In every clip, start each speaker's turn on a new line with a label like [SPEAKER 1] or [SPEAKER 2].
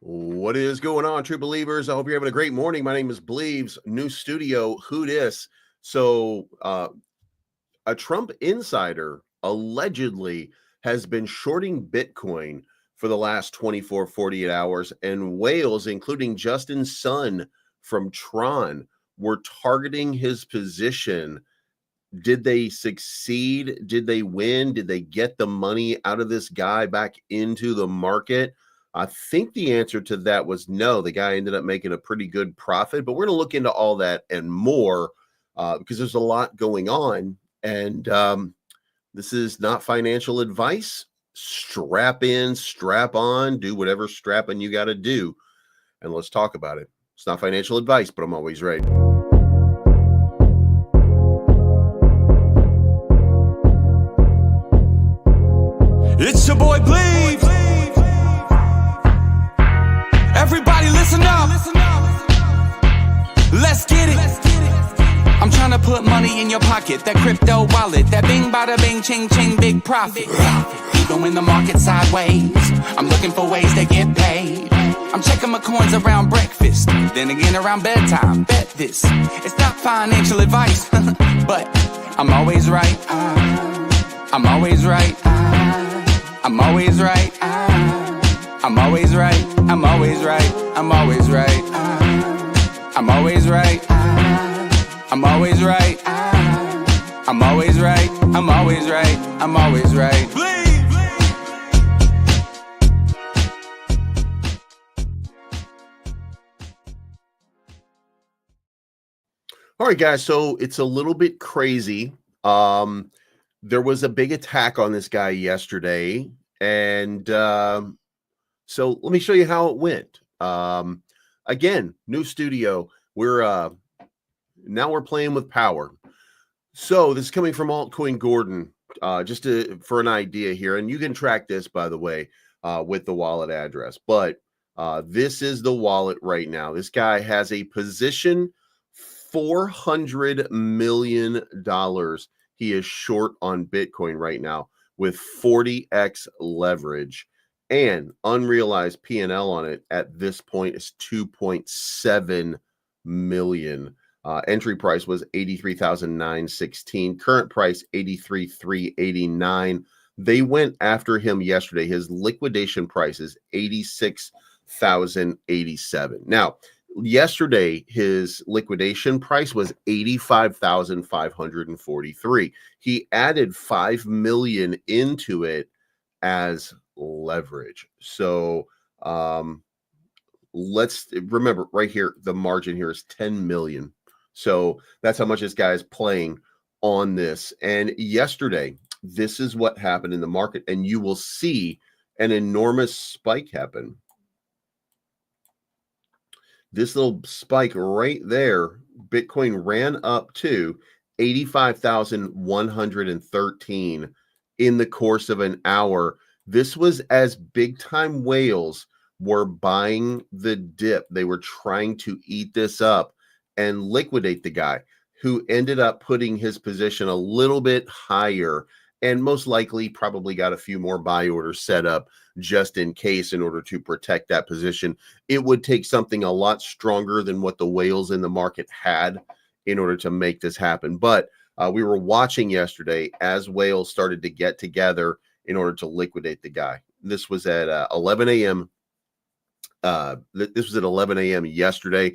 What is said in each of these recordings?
[SPEAKER 1] What is going on, true believers? I hope you're having a great morning. My name is Bleaves. New studio. Who dis? A Trump insider allegedly has been shorting Bitcoin for the last 24, 48 hours, and whales, including Justin Sun from Tron, were targeting his position. Did they succeed? Did they win? Did they get the money out of this guy back into the market? I think the answer to that was no. The guy ended up making a pretty good profit, but we're going to look into all that and more because there's a lot going on. And this is not financial advice. Strap in, strap on, do whatever strapping you got to do. And let's talk about it. It's not financial advice, but I'm always right.
[SPEAKER 2] It's your boy Bleav. Everybody listen up. Let's get it. I'm trying to put money in your pocket. That crypto wallet. That bing bada bing ching ching big profit. Even when the market's sideways, I'm looking for ways to get paid. I'm checking my coins around breakfast, then again around bedtime. Bet this, it's not financial advice, but I'm always right. I'm always right. I'm always right. I'm always right. I'm always right. I'm always right. I'm always right. I'm always right. I'm always right. I'm always right. I'm always right.
[SPEAKER 1] All right, guys. So it's a little bit crazy. There was a big attack on this guy yesterday, and so let me show you how it went. Again, new studio. We're playing with power. So this is coming from Altcoin Gordon, for an idea here, and you can track this, by the way, with the wallet address. But this is the wallet right now. This guy has a position, $400 million. He is short on Bitcoin right now with 40x leverage, and unrealized P&L on it at this point is 2.7 million. Entry price was 83,916. Current price 83,389. They went after him yesterday. His liquidation price is 86,087. Now, yesterday, his liquidation price was 85,543. He added 5 million into it as leverage. So let's remember right here, the margin here is 10 million. So that's how much this guy is playing on this. And yesterday, this is what happened in the market, and you will see an enormous spike happen. This little spike right there, Bitcoin ran up to 85,113 in the course of an hour. This was as big time whales were buying the dip. They were trying to eat this up and liquidate the guy, who ended up putting his position a little bit higher, and most likely probably got a few more buy orders set up just in case, in order to protect that position. It would take something a lot stronger than what the whales in the market had in order to make this happen. But we were watching yesterday as whales started to get together in order to liquidate the guy. This was at 11 a.m. This was at 11 a.m. yesterday.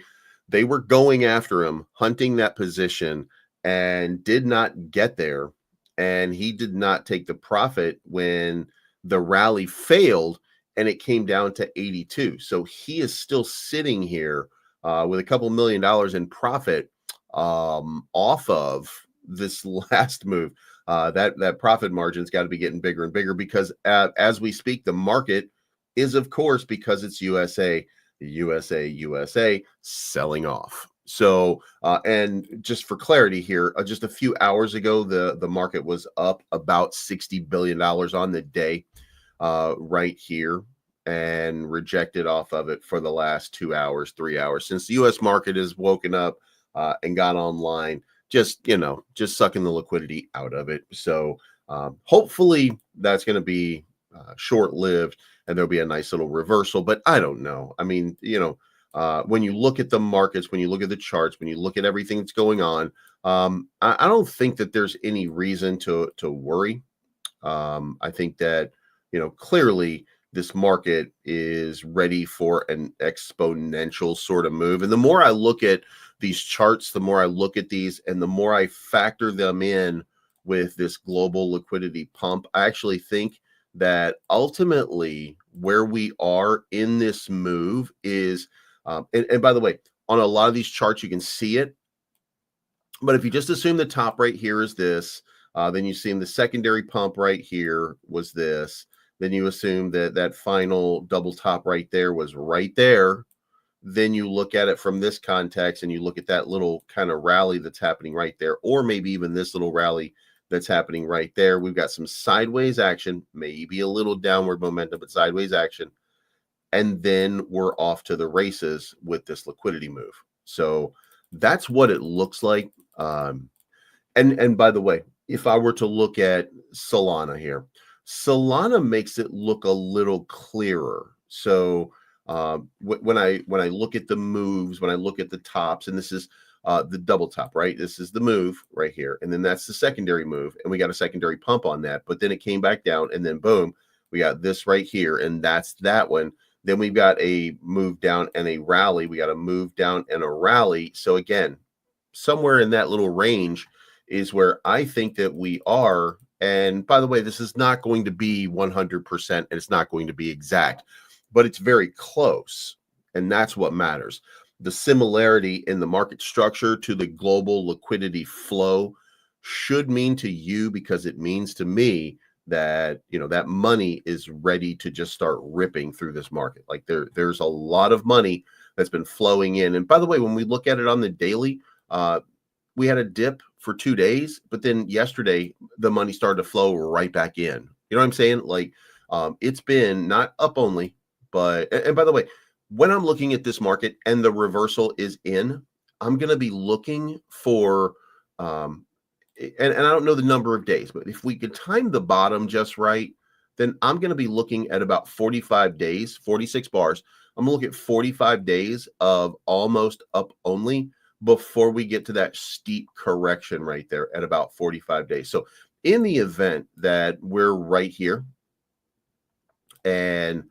[SPEAKER 1] They were going after him, hunting that position, and did not get there. And he did not take the profit when the rally failed and it came down to 82. So he is still sitting here with a couple $1 million in profit off of this last move. That profit margin's got to be getting bigger and bigger, because as we speak, the market is, of course, because it's USA selling off. So, and just for clarity here, just a few hours ago, the market was up about $60 billion on the day right here, and rejected off of it for the last 2 hours, 3 hours, since the U.S. market has woken up and got online, just sucking the liquidity out of it. So hopefully that's going to be short-lived, and there'll be a nice little reversal. But I don't know. I mean, when you look at the markets, when you look at the charts, when you look at everything that's going on, I don't think that there's any reason to worry. I think that, clearly this market is ready for an exponential sort of move. And the more I look at these charts, the more I look at these, and the more I factor them in with this global liquidity pump, I actually think that ultimately where we are in this move is, and by the way, on a lot of these charts, you can see it. But if you just assume the top right here is this, then you see the secondary pump right here was this. Then you assume that that final double top right there was right there. Then you look at it from this context and you look at that little kind of rally that's happening right there, or maybe even this little rally that's happening right there. We've got some sideways action, maybe a little downward momentum, but sideways action. And then we're off to the races with this liquidity move. So that's what it looks like. And by the way, if I were to look at Solana here, Solana makes it look a little clearer. So when I look at the moves, when I look at the tops, and this is the double top, right? This is the move right here, and then that's the secondary move, and we got a secondary pump on that. But then it came back down, and then boom, we got this right here, and that's that one. Then we've got a move down and a rally. We got a move down and a rally. So again, somewhere in that little range is where I think that we are. And by the way, this is not going to be 100%, and it's not going to be exact, but it's very close. And that's what matters. The similarity in the market structure to the global liquidity flow should mean to you, because it means to me that, that money is ready to just start ripping through this market. Like there's a lot of money that's been flowing in. And by the way, when we look at it on the daily, we had a dip for 2 days, but then yesterday the money started to flow right back in. You know what I'm saying? Like it's been not up only, but, and by the way, when I'm looking at this market and the reversal is in, I'm going to be looking for, and I don't know the number of days, but if we could time the bottom just right, then I'm going to be looking at about 45 days, 46 bars. I'm going to look at 45 days of almost up only before we get to that steep correction right there at about 45 days. So in the event that we're right here, and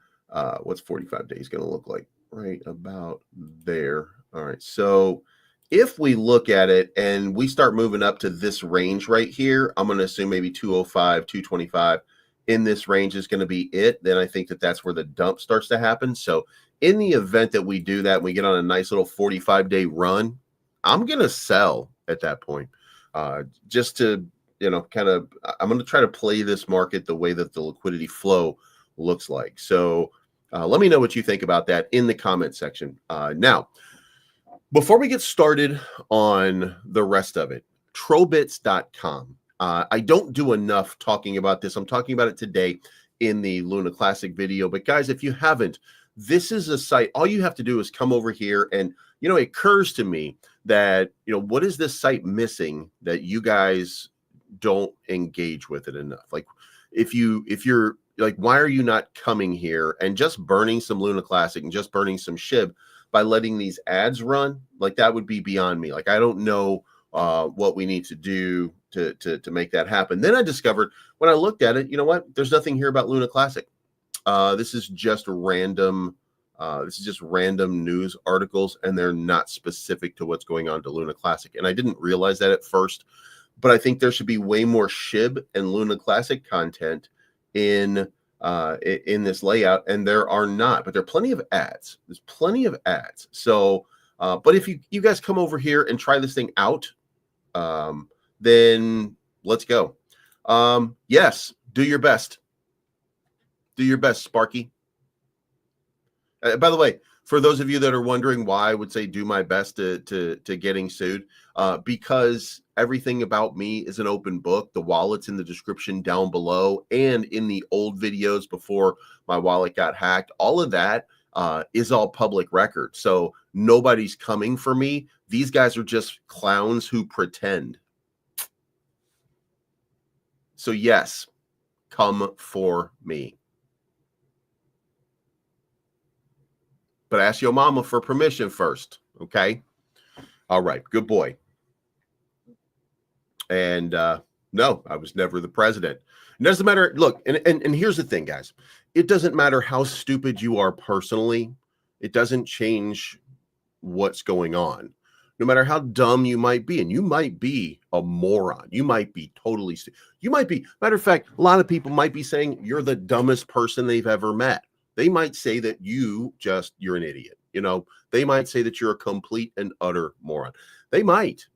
[SPEAKER 1] what's 45 days going to look like? Right about there. All right. So if we look at it and we start moving up to this range right here, I'm going to assume maybe 205, 225 in this range is going to be it. Then I think that that's where the dump starts to happen. So in the event that we do that, we get on a nice little 45-day run, I'm going to sell at that point, just to, kind of, I'm going to try to play this market the way that the liquidity flow looks like. So let me know what you think about that in the comment section. Now, before we get started on the rest of it, trobits.com. I don't do enough talking about this. I'm talking about it today in the Luna Classic video. But guys, if you haven't, this is a site. All you have to do is come over here, and it occurs to me that what is this site missing that you guys don't engage with it enough? Like if you're like, why are you not coming here and just burning some Luna Classic and just burning some SHIB by letting these ads run? Like that would be beyond me. Like I don't know what we need to do to make that happen. Then I discovered when I looked at it, there's nothing here about Luna Classic. This is just random. This is just random news articles, and they're not specific to what's going on to Luna Classic. And I didn't realize that at first, but I think there should be way more SHIB and Luna Classic content in this layout, and there are not. But there are plenty of ads. There's plenty of ads. So, but if you guys come over here and try this thing out, then let's go. Yes, do your best. Do your best, Sparky. By the way, for those of you that are wondering why I would say do my best to getting sued, because everything about me is an open book. The wallet's in the description down below, and in the old videos before my wallet got hacked, all of that is all public record. So nobody's coming for me. These guys are just clowns who pretend. So yes, come for me. but ask your mama for permission first. Okay. All right. Good boy. And no, I was never the president. It doesn't matter. Look, and here's the thing, guys. It doesn't matter how stupid you are personally. It doesn't change what's going on. No matter how dumb you might be, and you might be a moron. You might be totally you might be, matter of fact, a lot of people might be saying you're the dumbest person they've ever met. They might say that you're an idiot. They might say that you're a complete and utter moron. They might.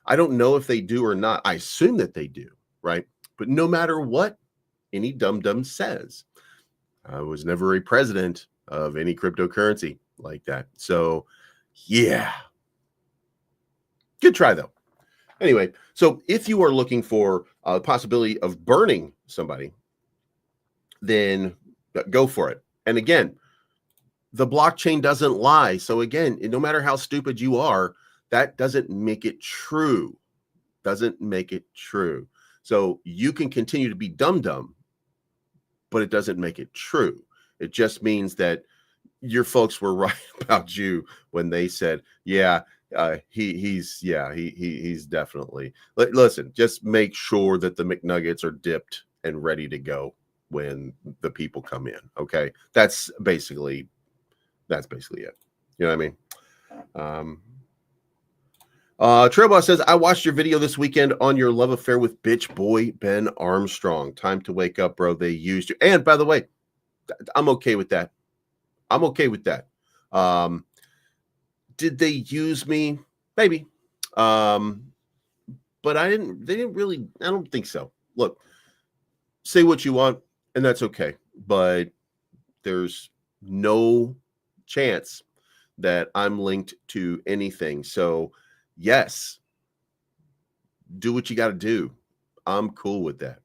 [SPEAKER 1] I don't know if they do or not. I assume that they do, right? But no matter what any dum-dum says, I was never a president of any cryptocurrency like that. So, yeah. Good try, though. Anyway, so if you are looking for the possibility of burning somebody, then go for it. And again, the blockchain doesn't lie. So again, no matter how stupid you are, that doesn't make it true. Doesn't make it true. So you can continue to be dumb, but it doesn't make it true. It just means that your folks were right about you when they said, yeah, he's definitely. Listen, just make sure that the McNuggets are dipped and ready to go when the people come in. Okay. That's basically it. You know what I mean? Trailboss says, I watched your video this weekend on your love affair with bitch boy Ben Armstrong. Time to wake up, bro. They used you. And by the way, I'm okay with that. Did they use me? Maybe. But they didn't really, I don't think so. Look, say what you want, and that's okay. But there's no chance that I'm linked to anything. So yes, do what you got to do. I'm cool with that.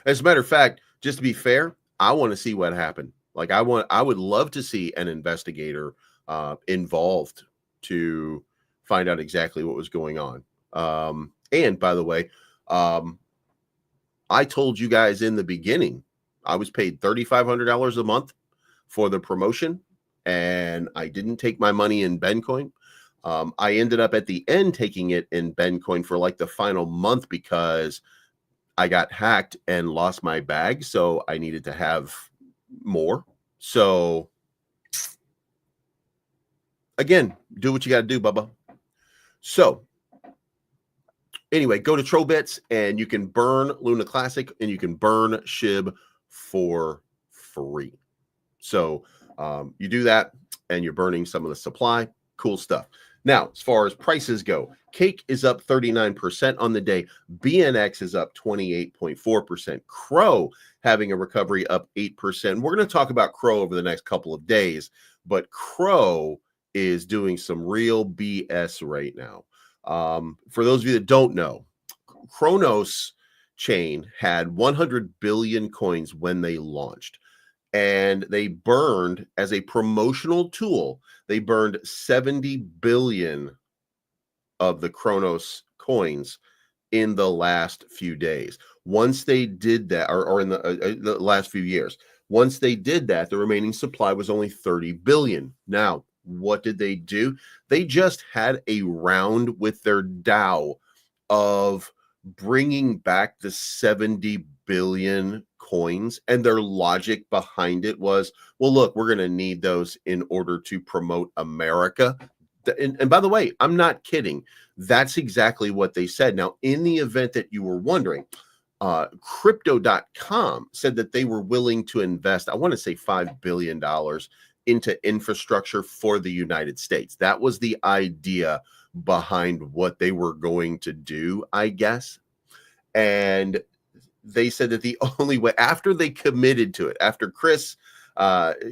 [SPEAKER 1] As a matter of fact, just to be fair, I want to see what happened. Like I would love to see an investigator involved to find out exactly what was going on. And by the way, I told you guys in the beginning, I was paid $3,500 a month for the promotion, and I didn't take my money in Bencoin. I ended up at the end taking it in Bencoin for like the final month because I got hacked and lost my bag. So I needed to have more. So again, do what you got to do, Bubba. So anyway, go to Trobits and you can burn Luna Classic and you can burn SHIB for free. So you do that and you're burning some of the supply. Cool stuff. Now, as far as prices go, Cake is up 39% on the day. BNX is up 28.4%. Crow having a recovery up 8%. We're going to talk about Crow over the next couple of days, but Crow is doing some real BS right now. For those of you that don't know, Kronos chain had 100 billion coins when they launched. And they burned, as a promotional tool, they burned 70 billion of the Kronos coins in the last few days. Once they did that, or in the last few years, once they did that, the remaining supply was only 30 billion. Now, what did they do? They just had a round with their DAO of bringing back the 70 billion coins, and their logic behind it was, well, look, we're going to need those in order to promote America. And by the way, I'm not kidding. That's exactly what they said. Now, in the event that you were wondering, crypto.com said that they were willing to invest, I want to say $5 billion into infrastructure for the United States. That was the idea behind what they were going to do, I guess. And they said that the only way, after they committed to it, after Chris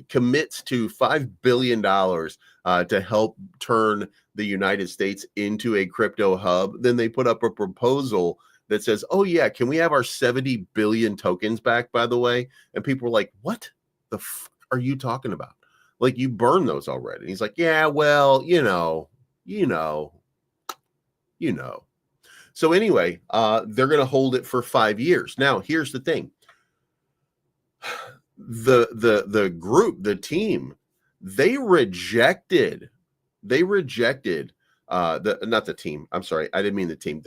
[SPEAKER 1] commits to $5 billion to help turn the United States into a crypto hub, then they put up a proposal that says, oh yeah, can we have our 70 billion tokens back, by the way? And people were like, what the fuck are you talking about? Like, you burned those already. And he's like, yeah, well, you know. So anyway, they're going to hold it for 5 years. Now, here's the thing. The group, the team they rejected not the team. I'm sorry, I didn't mean the team.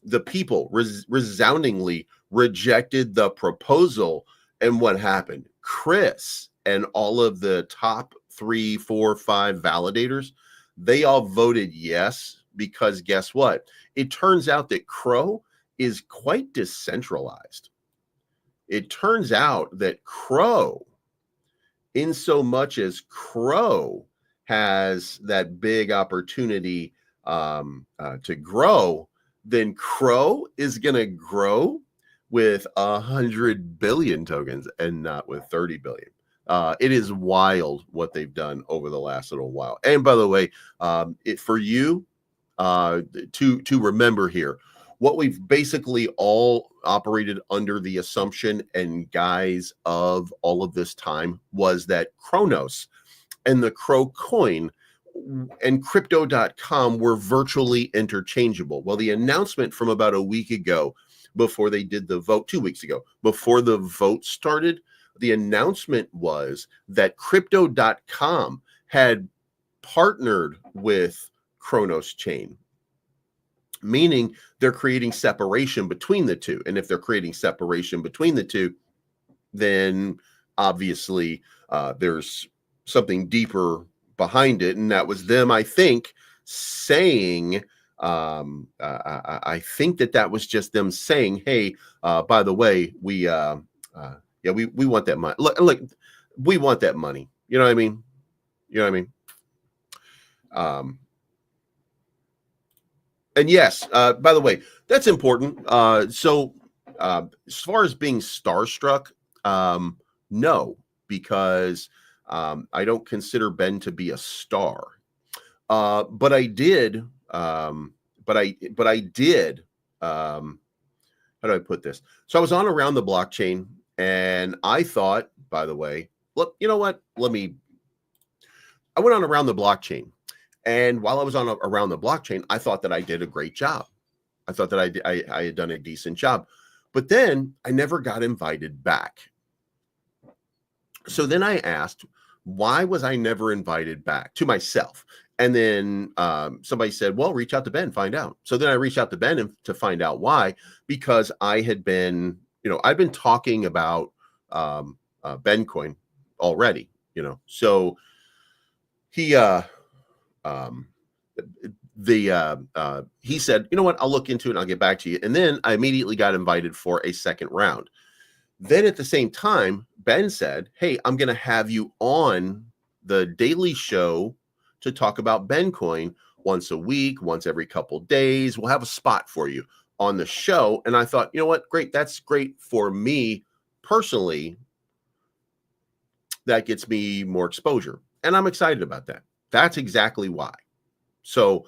[SPEAKER 1] The people resoundingly rejected the proposal. And what happened? Chris and all of the top 3, 4, 5 validators, they all voted yes, because guess what? It turns out that Crow is quite decentralized. It turns out that Crow, in so much as Crow has that big opportunity to grow, then Crow is going to grow with 100 billion tokens and not with 30 billion. It is wild what they've done over the last little while. And by the way, for you to remember here, what we've basically all operated under the assumption and guise of all of this time was that Kronos and the Crow coin and crypto.com were virtually interchangeable. Well, the announcement from about a week ago, before they did the vote, 2 weeks ago, before the vote started, the announcement was that crypto.com had partnered with Kronos chain, meaning they're creating separation between the two. And if they're creating separation between the two, then obviously there's something deeper behind it. And that was them, I think, saying, I think that was just them saying, hey, by the way, we want that money. Look, we want that money. You know what I mean? You know what I mean? And yes, by the way, that's important. So as far as being starstruck, no, because I don't consider Ben to be a star. But I did, how do I put this? So I was on Around the Blockchain, and I thought, by the way, look, you know what? I went on Around the Blockchain. And while I was on Around the Blockchain, I thought that I did a great job. I thought that I had done a decent job. But then I never got invited back. So then I asked, why was I never invited back, to myself? And then somebody said, well, reach out to Ben, find out. So then I reached out to Ben to find out why, because I had been, I've been talking about Bencoin already, so he, he said, you know what, I'll look into it and I'll get back to you. And then I immediately got invited for a second round. Then at the same time, Ben said, hey, I'm going to have you on the daily show to talk about Bencoin once a week, once every couple days. We'll have a spot for you on the show. And I thought, you know what, great. That's great for me personally. That gets me more exposure. And I'm excited about that. That's exactly why. So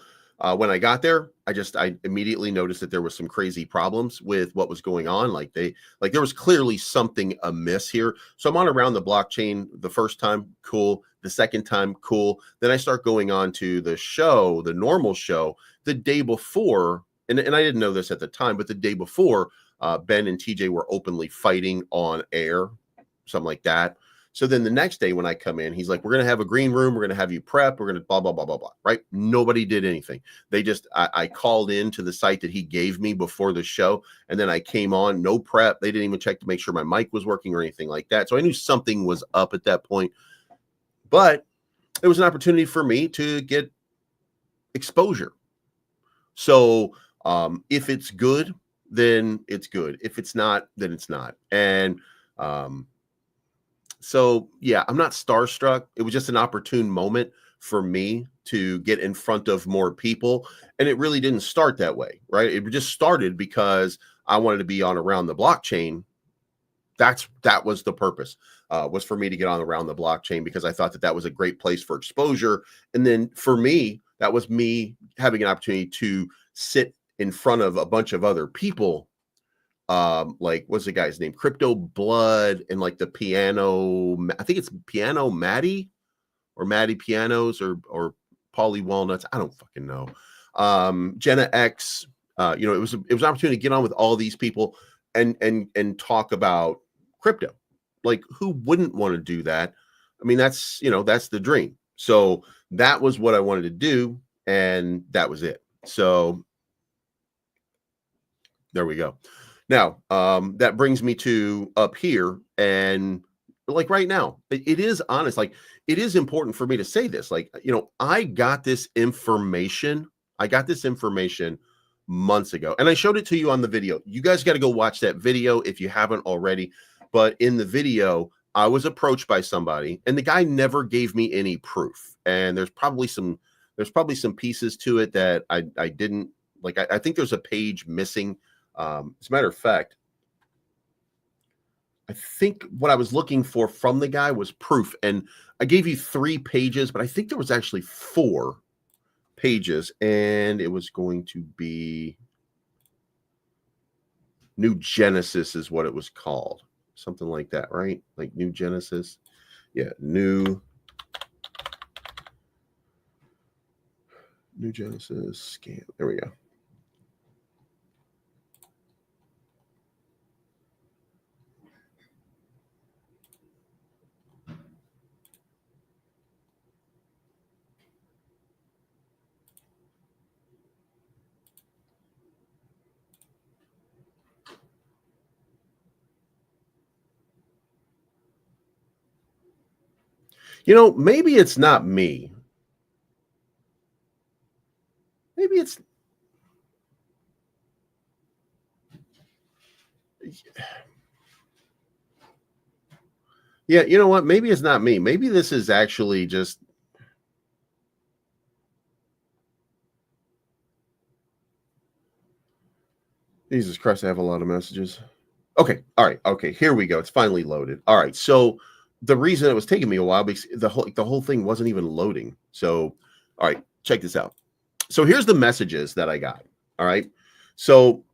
[SPEAKER 1] when I got there, I immediately noticed that there was some crazy problems with what was going on. Like there was clearly something amiss here. So I'm on Around the Blockchain the first time, cool. The second time, cool. Then I start going on to the show, the normal show, the day before. And I didn't know this at the time, but the day before, Ben and TJ were openly fighting on air, something like that. So then the next day when I come in, he's like, we're going to have a green room. We're going to have you prep. We're going to blah, blah, blah, blah, blah. Right. Nobody did anything. They just, I called into the site that he gave me before the show. And then I came on, no prep. They didn't even check to make sure my mic was working or anything like that. So I knew something was up at that point, but it was an opportunity for me to get exposure. So if it's good, then it's good. If it's not, then it's not. And, so yeah, I'm not starstruck. It was just an opportune moment for me to get in front of more people. And it really didn't start that way, right? It just started because I wanted to be on Around the Blockchain. That was the purpose, was for me to get on Around the Blockchain, because I thought that was a great place for exposure. And then for me, that was me having an opportunity to sit in front of a bunch of other people. Like, what's the guy's name? Crypto Blood, and like the piano, I think it's Piano Maddie or Maddie Pianos or Polly Walnuts. I don't fucking know. Jenna X, it was an opportunity to get on with all these people and talk about crypto. Like, who wouldn't want to do that? I mean, that's, that's the dream. So that was what I wanted to do, and that was it. So there we go. Now, that brings me to up here, and like right now, it is honest. Like, it is important for me to say this. Like, I got this information. I got this information months ago, and I showed it to you on the video. You guys got to go watch that video if you haven't already. But in the video, I was approached by somebody, and the guy never gave me any proof. And there's probably some pieces to it that I didn't like. I think there's a page missing. As a matter of fact, I think what I was looking for from the guy was proof. And I gave you 3 pages, but I think there was actually 4 pages, and it was going to be Nugenesis is what it was called. Something like that, right? Like Nugenesis. Yeah, Nugenesis scam. There we go. Maybe it's not me. Maybe it's yeah, you know what? Maybe it's not me. Maybe this is actually just Jesus Christ, I have a lot of messages. Okay, all right, okay, here we go. It's finally loaded. All right, so the reason it was taking me a while because the whole thing wasn't even loading. So, all right, check this out. So here's the messages that I got. All right, so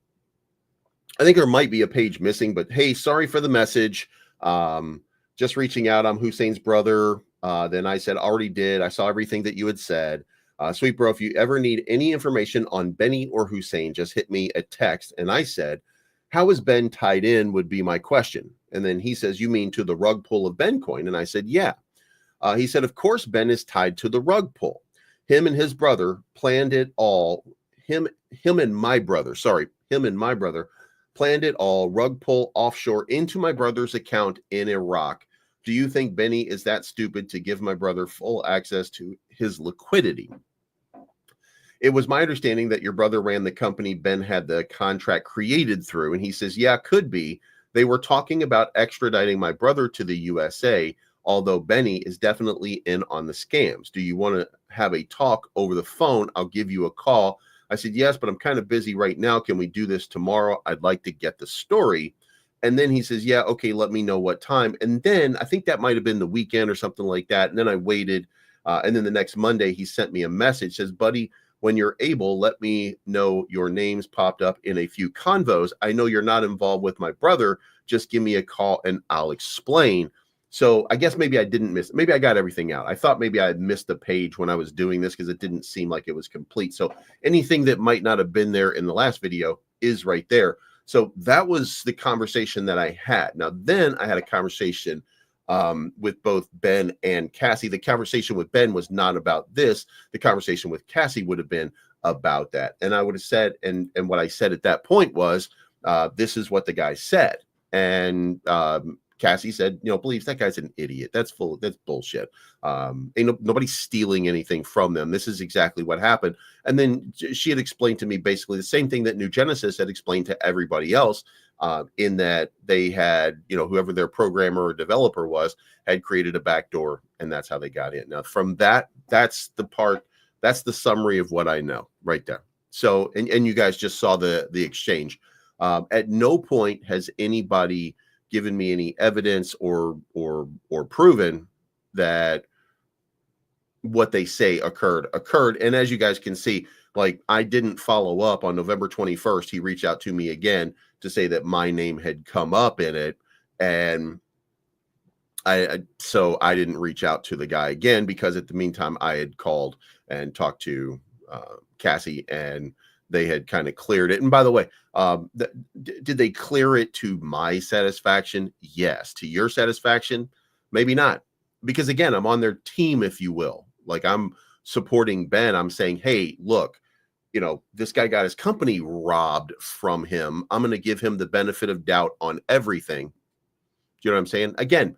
[SPEAKER 1] I think there might be a page missing, but hey, sorry for the message. Just reaching out. I'm Hussein's brother. Then I said, already did. I saw everything that you had said. Sweet bro, if you ever need any information on Benny or Hussein, just hit me a text. And I said, how is Ben tied in would be my question. And then he says, you mean to the rug pull of Bencoin? And I said, yeah. He said, of course, Ben is tied to the rug pull. Him and his brother planned it all. Him and my brother planned it all, rug pull offshore into my brother's account in Iraq. Do you think Benny is that stupid to give my brother full access to his liquidity? It was my understanding that your brother ran the company Ben had the contract created through. And he says, yeah, could be. They were talking about extraditing my brother to the USA, although Benny is definitely in on the scams. Do you want to have a talk over the phone? I'll give you a call. I said, yes, but I'm kind of busy right now. Can we do this tomorrow? I'd like to get the story. And then he says, yeah, okay, let me know what time. And then I think that might have been the weekend or something like that. And then I waited. And then the next Monday, he sent me a message, says, buddy, when you're able, let me know. Your names popped up in a few convos. I know you're not involved with my brother. Just give me a call and I'll explain. So I guess maybe I didn't miss, maybe I got everything out. I thought maybe I had missed a page when I was doing this because it didn't seem like it was complete. So anything that might not have been there in the last video is right there. So that was the conversation that I had. Now, then I had a conversation with both Ben and Cassie. The conversation with Ben was not about this. The conversation with Cassie would have been about that. And I would have said, and what I said at that point was, this is what the guy said. And Cassie said, believes that guy's an idiot. That's bullshit. Nobody's stealing anything from them. This is exactly what happened. And then she had explained to me basically the same thing that Nugenesis had explained to everybody else, in that they had, whoever their programmer or developer was, had created a backdoor, and that's how they got in. Now, from that's the summary of what I know right there. So, and you guys just saw the exchange. At no point has anybody given me any evidence or proven that what they say occurred. And as you guys can see, like, I didn't follow up on November 21st. He reached out to me again to say that my name had come up in it. And so I didn't reach out to the guy again, because at the meantime I had called and talked to Cassie, and they had kind of cleared it. And by the way, did they clear it to my satisfaction? Yes. To your satisfaction? Maybe not. because again, I'm on their team, if you will. Like, I'm supporting Ben. I'm saying, hey, look, this guy got his company robbed from him. I'm going to give him the benefit of doubt on everything. You know what I'm saying? Again,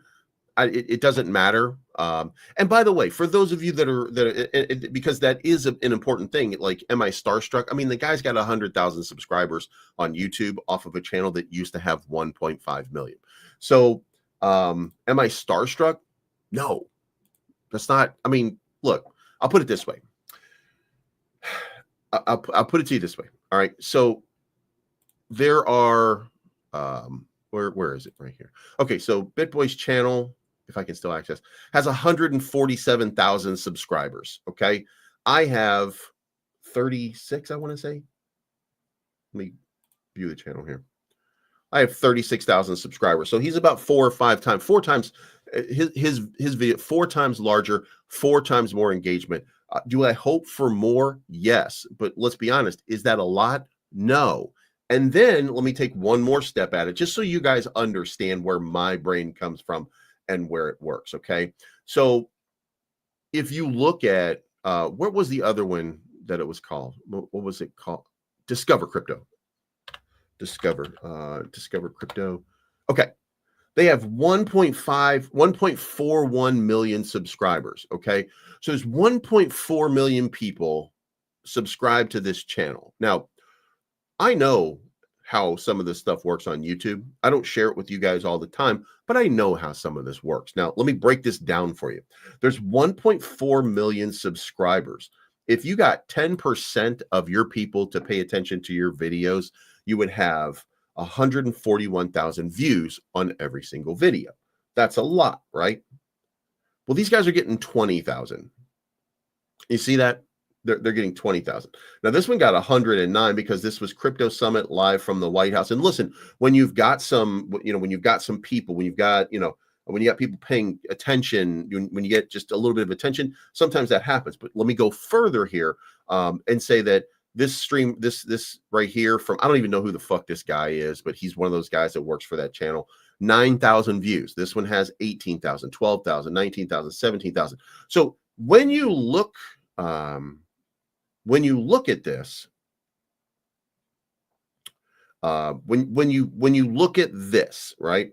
[SPEAKER 1] it doesn't matter. And by the way, for those of you because that is an important thing, like, am I starstruck? I mean, the guy's got 100,000 subscribers on YouTube off of a channel that used to have 1.5 million. So, am I starstruck? No, that's not. I mean, look, I'll put it this way. I'll put it to you this way. All right. So there are, where is it? Right here. Okay. So BitBoy's channel, if I can still access, has 147,000 subscribers. Okay. I have 36, I want to say. Let me view the channel here. I have 36,000 subscribers. So he's about four times his video, 4 times larger, 4 times more engagement. Do I hope for more? Yes. But let's be honest. Is that a lot? No. And then let me take one more step at it, just so you guys understand where my brain comes from and where it works. Okay. So if you look at, what was the other one that it was called? What was it called? Discover Crypto. Discover Crypto. Okay. They have 1.41 million subscribers. Okay. So there's 1.4 million people subscribed to this channel. Now, I know how some of this stuff works on YouTube. I don't share it with you guys all the time, but I know how some of this works. Now, let me break this down for you. There's 1.4 million subscribers. If you got 10% of your people to pay attention to your videos, you would have 141,000 views on every single video. That's a lot, right? Well, these guys are getting 20,000. You see that? They're getting 20,000. Now, this one got 109 because this was Crypto Summit live from the White House. And listen, when you've got some, when you've got some people, when you've got, when you got people paying attention, when you get just a little bit of attention, sometimes that happens. But let me go further here and say that this stream, this right here from, I don't even know who the fuck this guy is, but he's one of those guys that works for that channel. 9,000 views. This one has 18,000, 12,000, 19,000, 17,000. So when you look at this, when you look at this, right,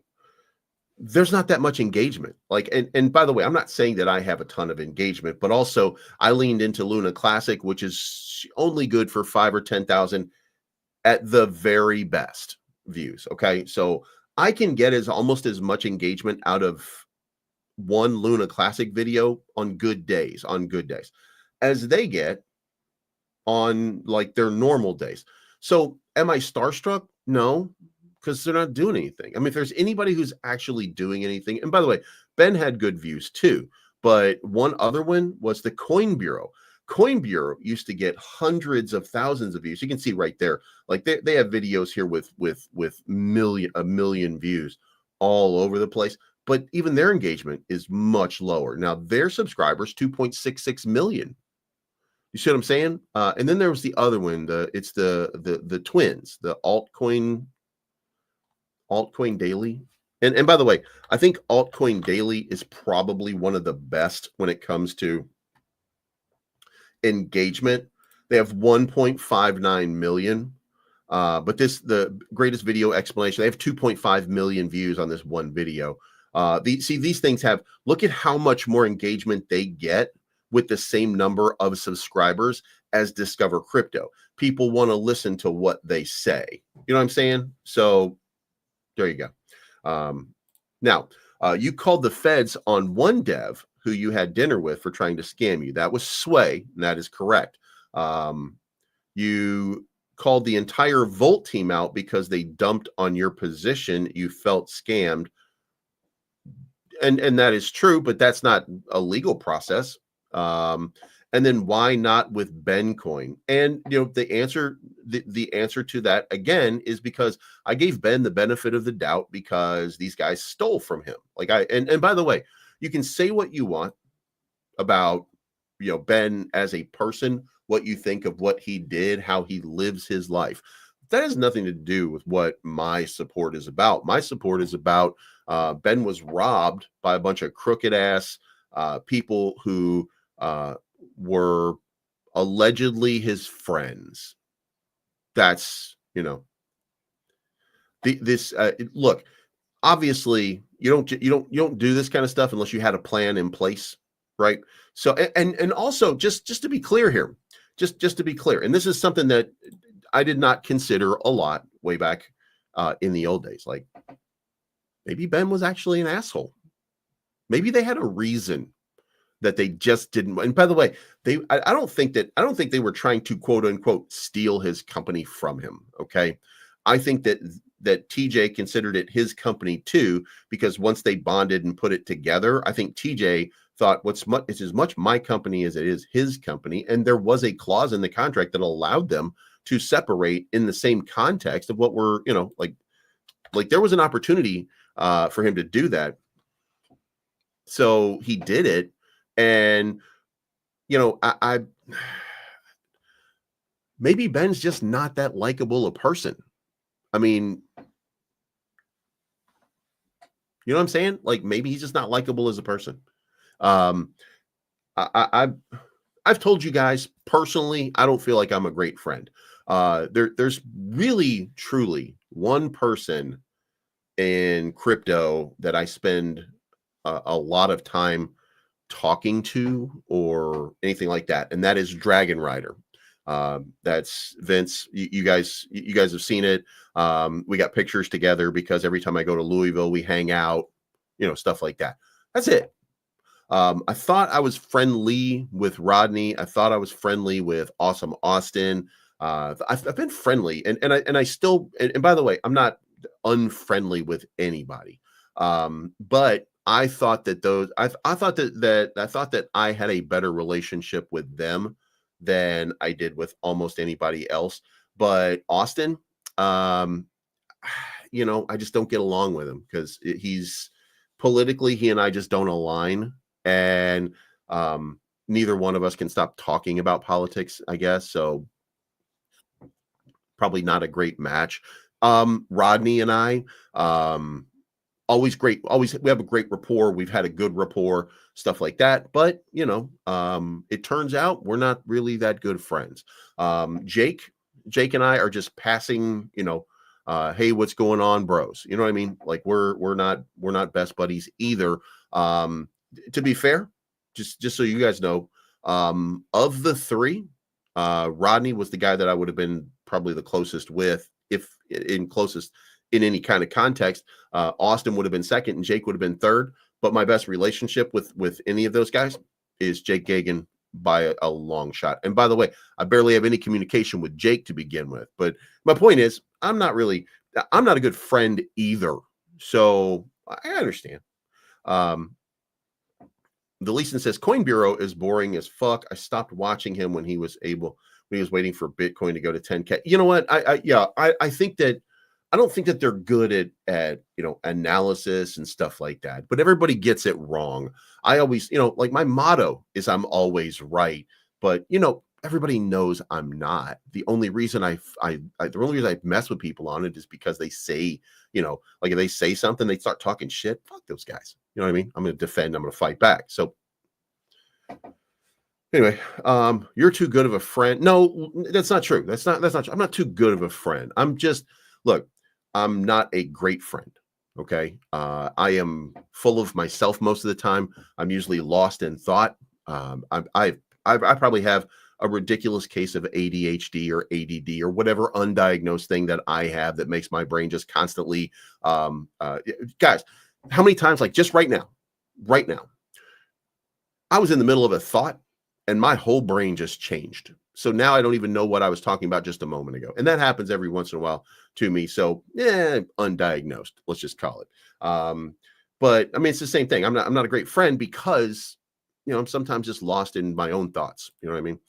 [SPEAKER 1] there's not that much engagement. Like, and by the way, I'm not saying that I have a ton of engagement, but also I leaned into Luna Classic, which is only good for 5 or 10,000 at the very best views. Okay. So I can get almost as much engagement out of one Luna Classic video on good days, as they get on like their normal days. So am I starstruck? No, because they're not doing anything. I mean, if there's anybody who's actually doing anything, and by the way, Ben had good views too, but one other one was the Coin Bureau. Coin Bureau used to get hundreds of thousands of views. You can see right there, like they have videos here with a million views all over the place, but even their engagement is much lower. Now their subscribers, 2.66 million. You see what I'm saying? And then there was the other one, it's the twins, the Altcoin Daily. And by the way, I think Altcoin Daily is probably one of the best when it comes to engagement. They have 1.59 million. But the greatest video explanation, they have 2.5 million views on this one video. These things have, look at how much more engagement they get with the same number of subscribers as Discover Crypto. People want to listen to what they say. You know what I'm saying? So there you go. Now, you called the feds on one dev who you had dinner with for trying to scam you. That was Sway, and that is correct. You called the entire Volt team out because they dumped on your position. You felt scammed. And that is true, but that's not a legal process. And then why not with Bencoin? And the answer to that again is because I gave Ben the benefit of the doubt because these guys stole from him. And by the way, you can say what you want about Ben as a person, what you think of what he did, how he lives his life. has nothing to do with what my support is about. My support is about Ben was robbed by a bunch of crooked ass people who were allegedly his friends. That's, this look, obviously you don't do this kind of stuff unless you had a plan in place, right? So and also just to be clear here, just to be clear, and this is something that I did not consider a lot way back in the old days. Like, maybe Ben was actually an asshole. Maybe they had a reason that they just didn't. And by the way, I don't think they were trying to quote unquote steal his company from him. Okay. I think that TJ considered it his company too, because once they bonded and put it together, I think TJ thought it's as much my company as it is his company. And there was a clause in the contract that allowed them to separate in the same context of what were, like there was an opportunity for him to do that. So he did it. And, I maybe Ben's just not that likable a person. I mean, you know what I'm saying? Like, maybe he's just not likable as a person. I've told you guys personally, I don't feel like I'm a great friend. There's really, truly one person in crypto that I spend a lot of time talking to or anything like that, and that is Dragon Rider. That's Vince. You guys have seen it. We got pictures together because every time I go to Louisville, we hang out, stuff like that. That's it. I thought I was friendly with Rodney. I thought I was friendly with Awesome Austin. I've been friendly, and I still. And by the way, I'm not unfriendly with anybody. But I thought that I thought that I had a better relationship with them than I did with almost anybody else. But Austin, I just don't get along with him because he's politically, he and I just don't align. And neither one of us can stop talking about politics, I guess. So probably not a great match. Rodney and I, always great. We have a great rapport. We've had a good rapport, stuff like that. But, it turns out we're not really that good friends. Jake and I are just passing, hey, what's going on, bros? You know what I mean? Like we're not best buddies either. To be fair, just so you guys know, of the three, Rodney was the guy that I would have been probably the closest with, if closest in any kind of context. Austin would have been second and Jake would have been third. But my best relationship with any of those guys is Jake Gagan by a long shot. And by the way, I barely have any communication with Jake to begin with. But my point is, I'm not a good friend either. So I understand. The Leeson says Coin Bureau is boring as fuck. I stopped watching him when he was waiting for Bitcoin to go to 10K. You know what? I think that I don't think that they're good at analysis and stuff like that, but everybody gets it wrong. I always, like my motto is I'm always right, but everybody knows I'm not. The only reason I mess with people on it is because they say, like if they say something, they start talking shit. Fuck those guys. You know what I mean? I'm going to defend. I'm going to fight back. So anyway, you're too good of a friend. No, that's not true. That's not true. I'm not too good of a friend. Look, I'm not a great friend. Okay. I am full of myself most of the time. I'm usually lost in thought. I probably have a ridiculous case of ADHD or ADD or whatever undiagnosed thing that I have that makes my brain just constantly, guys, how many times, like just right now, I was in the middle of a thought and my whole brain just changed. So now I don't even know what I was talking about just a moment ago. And that happens every once in a while to me. So undiagnosed, let's just call it. But I mean, it's the same thing. I'm not a great friend because, I'm sometimes just lost in my own thoughts. You know what I mean?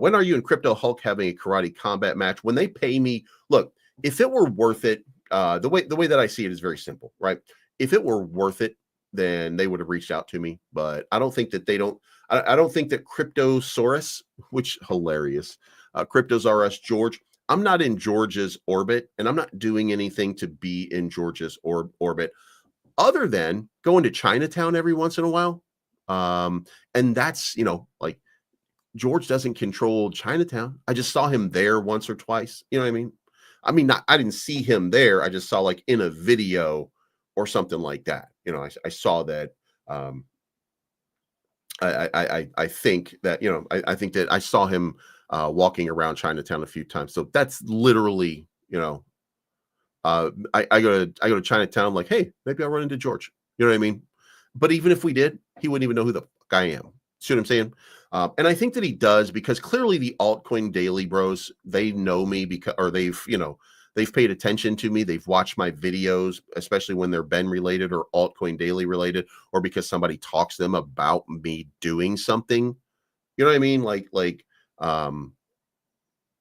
[SPEAKER 1] When are you and Crypto Hulk having a karate combat match? When they pay me, look, if it were worth it, the way that I see it is very simple, right? If it were worth it, then they would have reached out to me. But I don't think that I don't think that Cryptosaurus, which hilarious, Cryptosaurus George, I'm not in George's orbit, and I'm not doing anything to be in George's orbit other than going to Chinatown every once in a while. And that's, like George doesn't control Chinatown. I just saw him there once or twice. You know what I mean? I didn't see him there. I just saw like in a video or something like that. I saw that. I think that, I think that I saw him walking around Chinatown a few times. So that's literally, I go to Chinatown, like, hey, maybe I'll run into George. You know what I mean? But even if we did, he wouldn't even know who the fuck I am. See what I'm saying? And I think that he does, because clearly the altcoin daily bros, they know me because, or they've paid attention to me. They've watched my videos, especially when they're Ben related or altcoin daily related, or because somebody talks to them about me doing something. You know what I mean?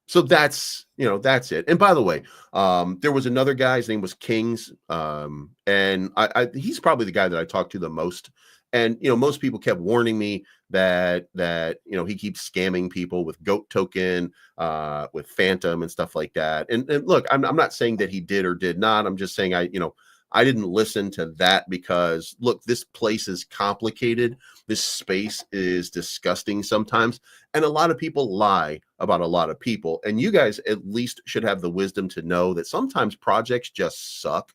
[SPEAKER 1] So that's it. And by the way, there was another guy, his name was Kings. And he's probably the guy that I talked to the most. And most people kept warning me that he keeps scamming people with GOAT token, with Phantom and stuff like that. And look, I'm not saying that he did or did not. I'm just saying I didn't listen to that, because look, this place is complicated. This space is disgusting sometimes. And a lot of people lie about a lot of people. And you guys at least should have the wisdom to know that sometimes projects just suck.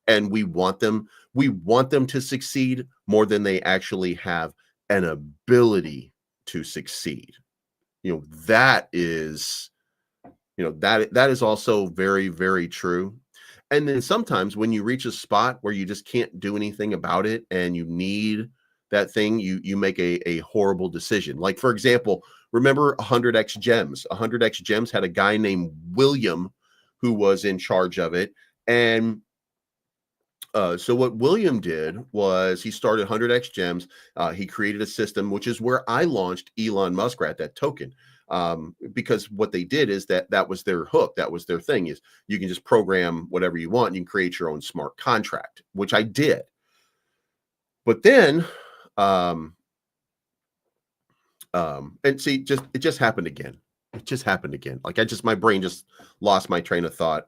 [SPEAKER 1] And we want them to succeed more than they actually have an ability to succeed. That is, that is also very, very true. And then sometimes when you reach a spot where you just can't do anything about it and you need that thing, you make a horrible decision. Like, for example, remember 100x gems. 100x gems had a guy named William who was in charge of it. And so what William did was he started 100x gems. He created a system, which is where I launched Elon Muskrat, that token. Because what they did is that was their hook. That was their thing, is you can just program whatever you want. And you can create your own smart contract, which I did. But then, and see, it just happened again. It just happened again. Like my brain just lost my train of thought.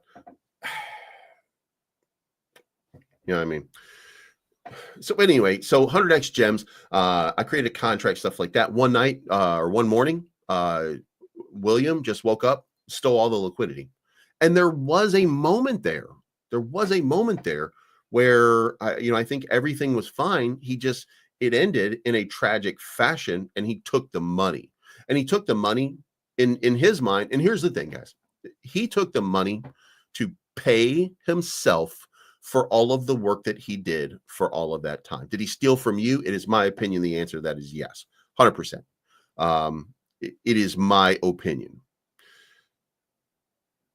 [SPEAKER 1] You know what I mean? So anyway, so 100x gems, I created a contract, stuff like that. One night or one morning, William just woke up, stole all the liquidity. And there was a moment there. There was a moment there where I think everything was fine. It ended in a tragic fashion, and he took the money. And he took the money in his mind. And here's the thing, guys. He took the money to pay himself for all of the work that he did for all of that time. Did he steal from you? It is my opinion. The answer to that is yes, 100%. It is my opinion.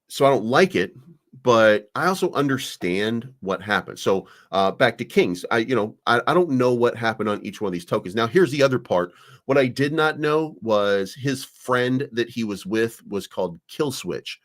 [SPEAKER 1] So I don't like it, but I also understand what happened. So back to Kings, I don't know what happened on each one of these tokens. Now, here's the other part. What I did not know was his friend that he was with was called Kill Switch.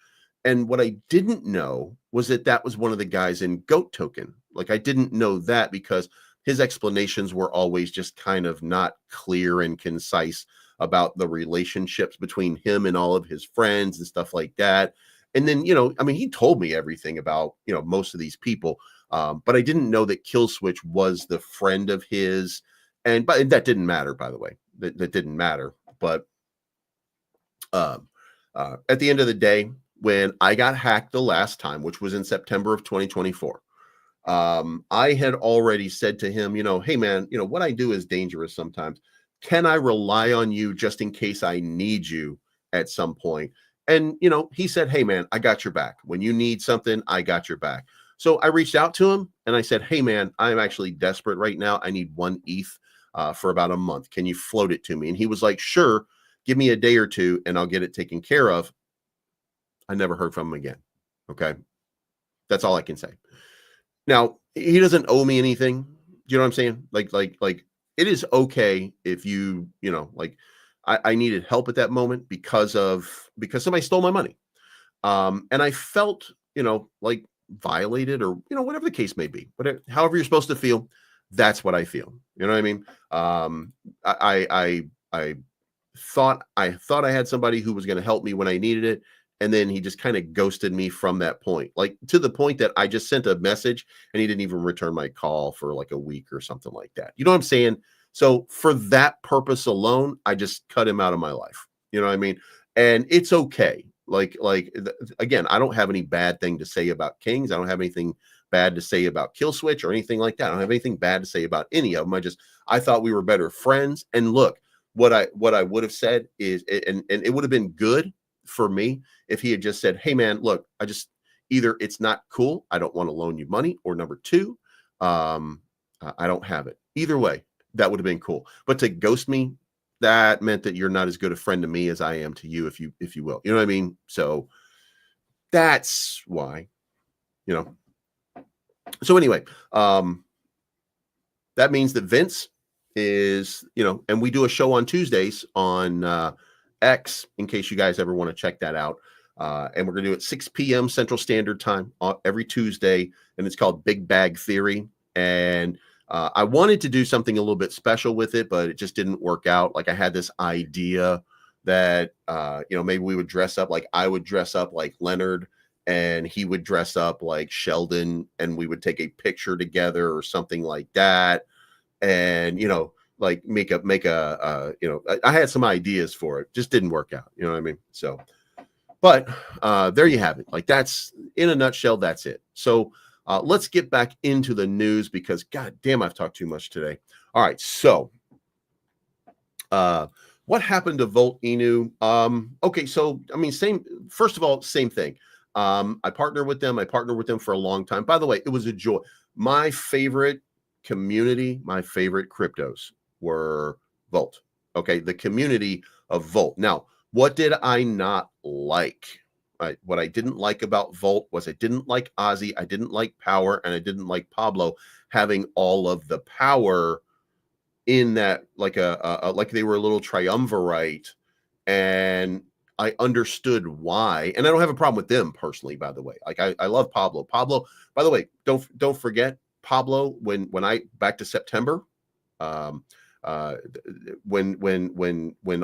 [SPEAKER 1] And what I didn't know was that was one of the guys in GOAT token. Like, I didn't know that because his explanations were always just kind of not clear and concise about the relationships between him and all of his friends and stuff like that. And then, he told me everything about, most of these people. But I didn't know that Kill Switch was the friend of his. But that didn't matter, by the way. That didn't matter. But at the end of the day, when I got hacked the last time, which was in September of 2024, I had already said to him, hey man, what I do is dangerous sometimes. Can I rely on you just in case I need you at some point? And, he said, hey man, I got your back. When you need something, I got your back. So I reached out to him and I said, hey man, I'm actually desperate right now. I need 1 ETH for about a month. Can you float it to me? And he was like, sure, give me a day or two and I'll get it taken care of. I never heard from him again. Okay. That's all I can say. Now, he doesn't owe me anything. Do you know what I'm saying? Like it is okay if I needed help at that moment because somebody stole my money. And I felt, like violated or, whatever the case may be, but however you're supposed to feel, that's what I feel. You know what I mean? I thought I had somebody who was going to help me when I needed it. And then he just kind of ghosted me from that point, like to the point that I just sent a message and he didn't even return my call for like a week or something like that. You know what I'm saying? So for that purpose alone, I just cut him out of my life. You know what I mean? And it's okay. Again, I don't have any bad thing to say about Kings. I don't have anything bad to say about Kill Switch or anything like that. I don't have anything bad to say about any of them. I thought we were better friends. And look, what I would have said is, and it would have been good for me if he had just said, hey man, look, either it's not cool, I don't want to loan you money, or number two, I don't have it. Either way, that would have been cool. But to ghost me, that meant that you're not as good a friend to me as I am to you, if you will. You know what I mean? So that's why, you know. So anyway, that means that Vince is, you know, and we do a show on Tuesdays on X, in case you guys ever want to check that out. And we're going to do it 6 p.m. Central Standard Time every Tuesday. And it's called Big Bag Theory. And I wanted to do something a little bit special with it, but it just didn't work out. Like I had this idea that, you know, maybe we would dress up, like I would dress up like Leonard and he would dress up like Sheldon, and we would take a picture together or something like that. And, you know, like make a you know, I had some ideas for it, just didn't work out. You know what I mean? So, but there you have it. Like that's, in a nutshell, that's it. So let's get back into the news, because God damn, I've talked too much today. All right. So what happened to Volt Inu? Okay. So, I mean, first of all, same thing. I partner with them. I partnered with them for a long time. By the way, it was a joy. My favorite community, my favorite cryptos were Volt. Okay. The community of Volt. Now, what did I not like? What I didn't like about Volt was I didn't like Ozzy, I didn't like Power, and I didn't like Pablo having all of the power in that, like like they were a little triumvirate. And I understood why. And I don't have a problem with them personally, by the way. Like I love Pablo. Pablo, by the way, don't forget Pablo, when I back to September, when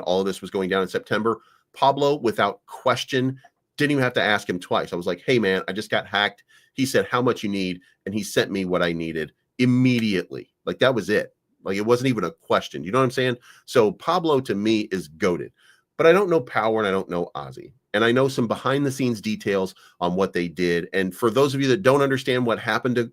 [SPEAKER 1] all of this was going down in September, Pablo, without question, didn't even have to ask him twice. I was like, hey man, I just got hacked. He said, how much you need? And he sent me what I needed immediately. Like that was it. Like it wasn't even a question. You know what I'm saying? So Pablo to me is goated, but I don't know Power and I don't know Ozzy. And I know some behind the scenes details on what they did. And for those of you that don't understand what happened to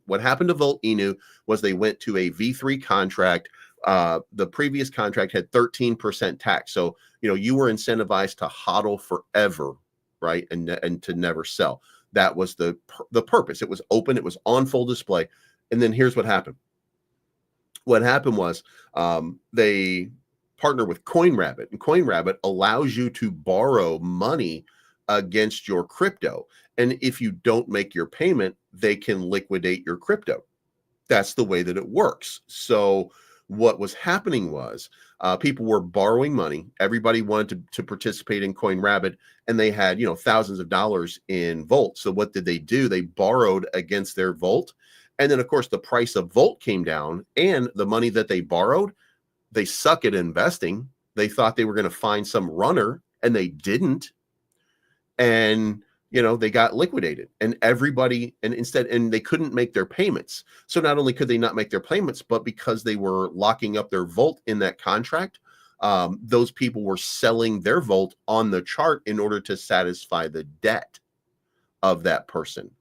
[SPEAKER 1] Volt Inu, was they went to a V3 contract. The previous contract had 13% tax. So, you know, you were incentivized to hodl forever, right? And to never sell. That was the purpose. It was open. It was on full display. And then here's what happened. What happened was they partner with CoinRabbit, and CoinRabbit allows you to borrow money against your crypto. And if you don't make your payment, they can liquidate your crypto. That's the way that it works. So what was happening was people were borrowing money. Everybody wanted to participate in CoinRabbit, and they had, you know, thousands of dollars in Volt. So what did they do? They borrowed against their Volt. And then, of course, the price of Volt came down, and the money that they borrowed, they suck at investing. They thought they were going to find some runner, and they didn't. And, you know, they got liquidated, and they couldn't make their payments. So not only could they not make their payments, but because they were locking up their Volt in that contract, those people were selling their Volt on the chart in order to satisfy the debt of that person.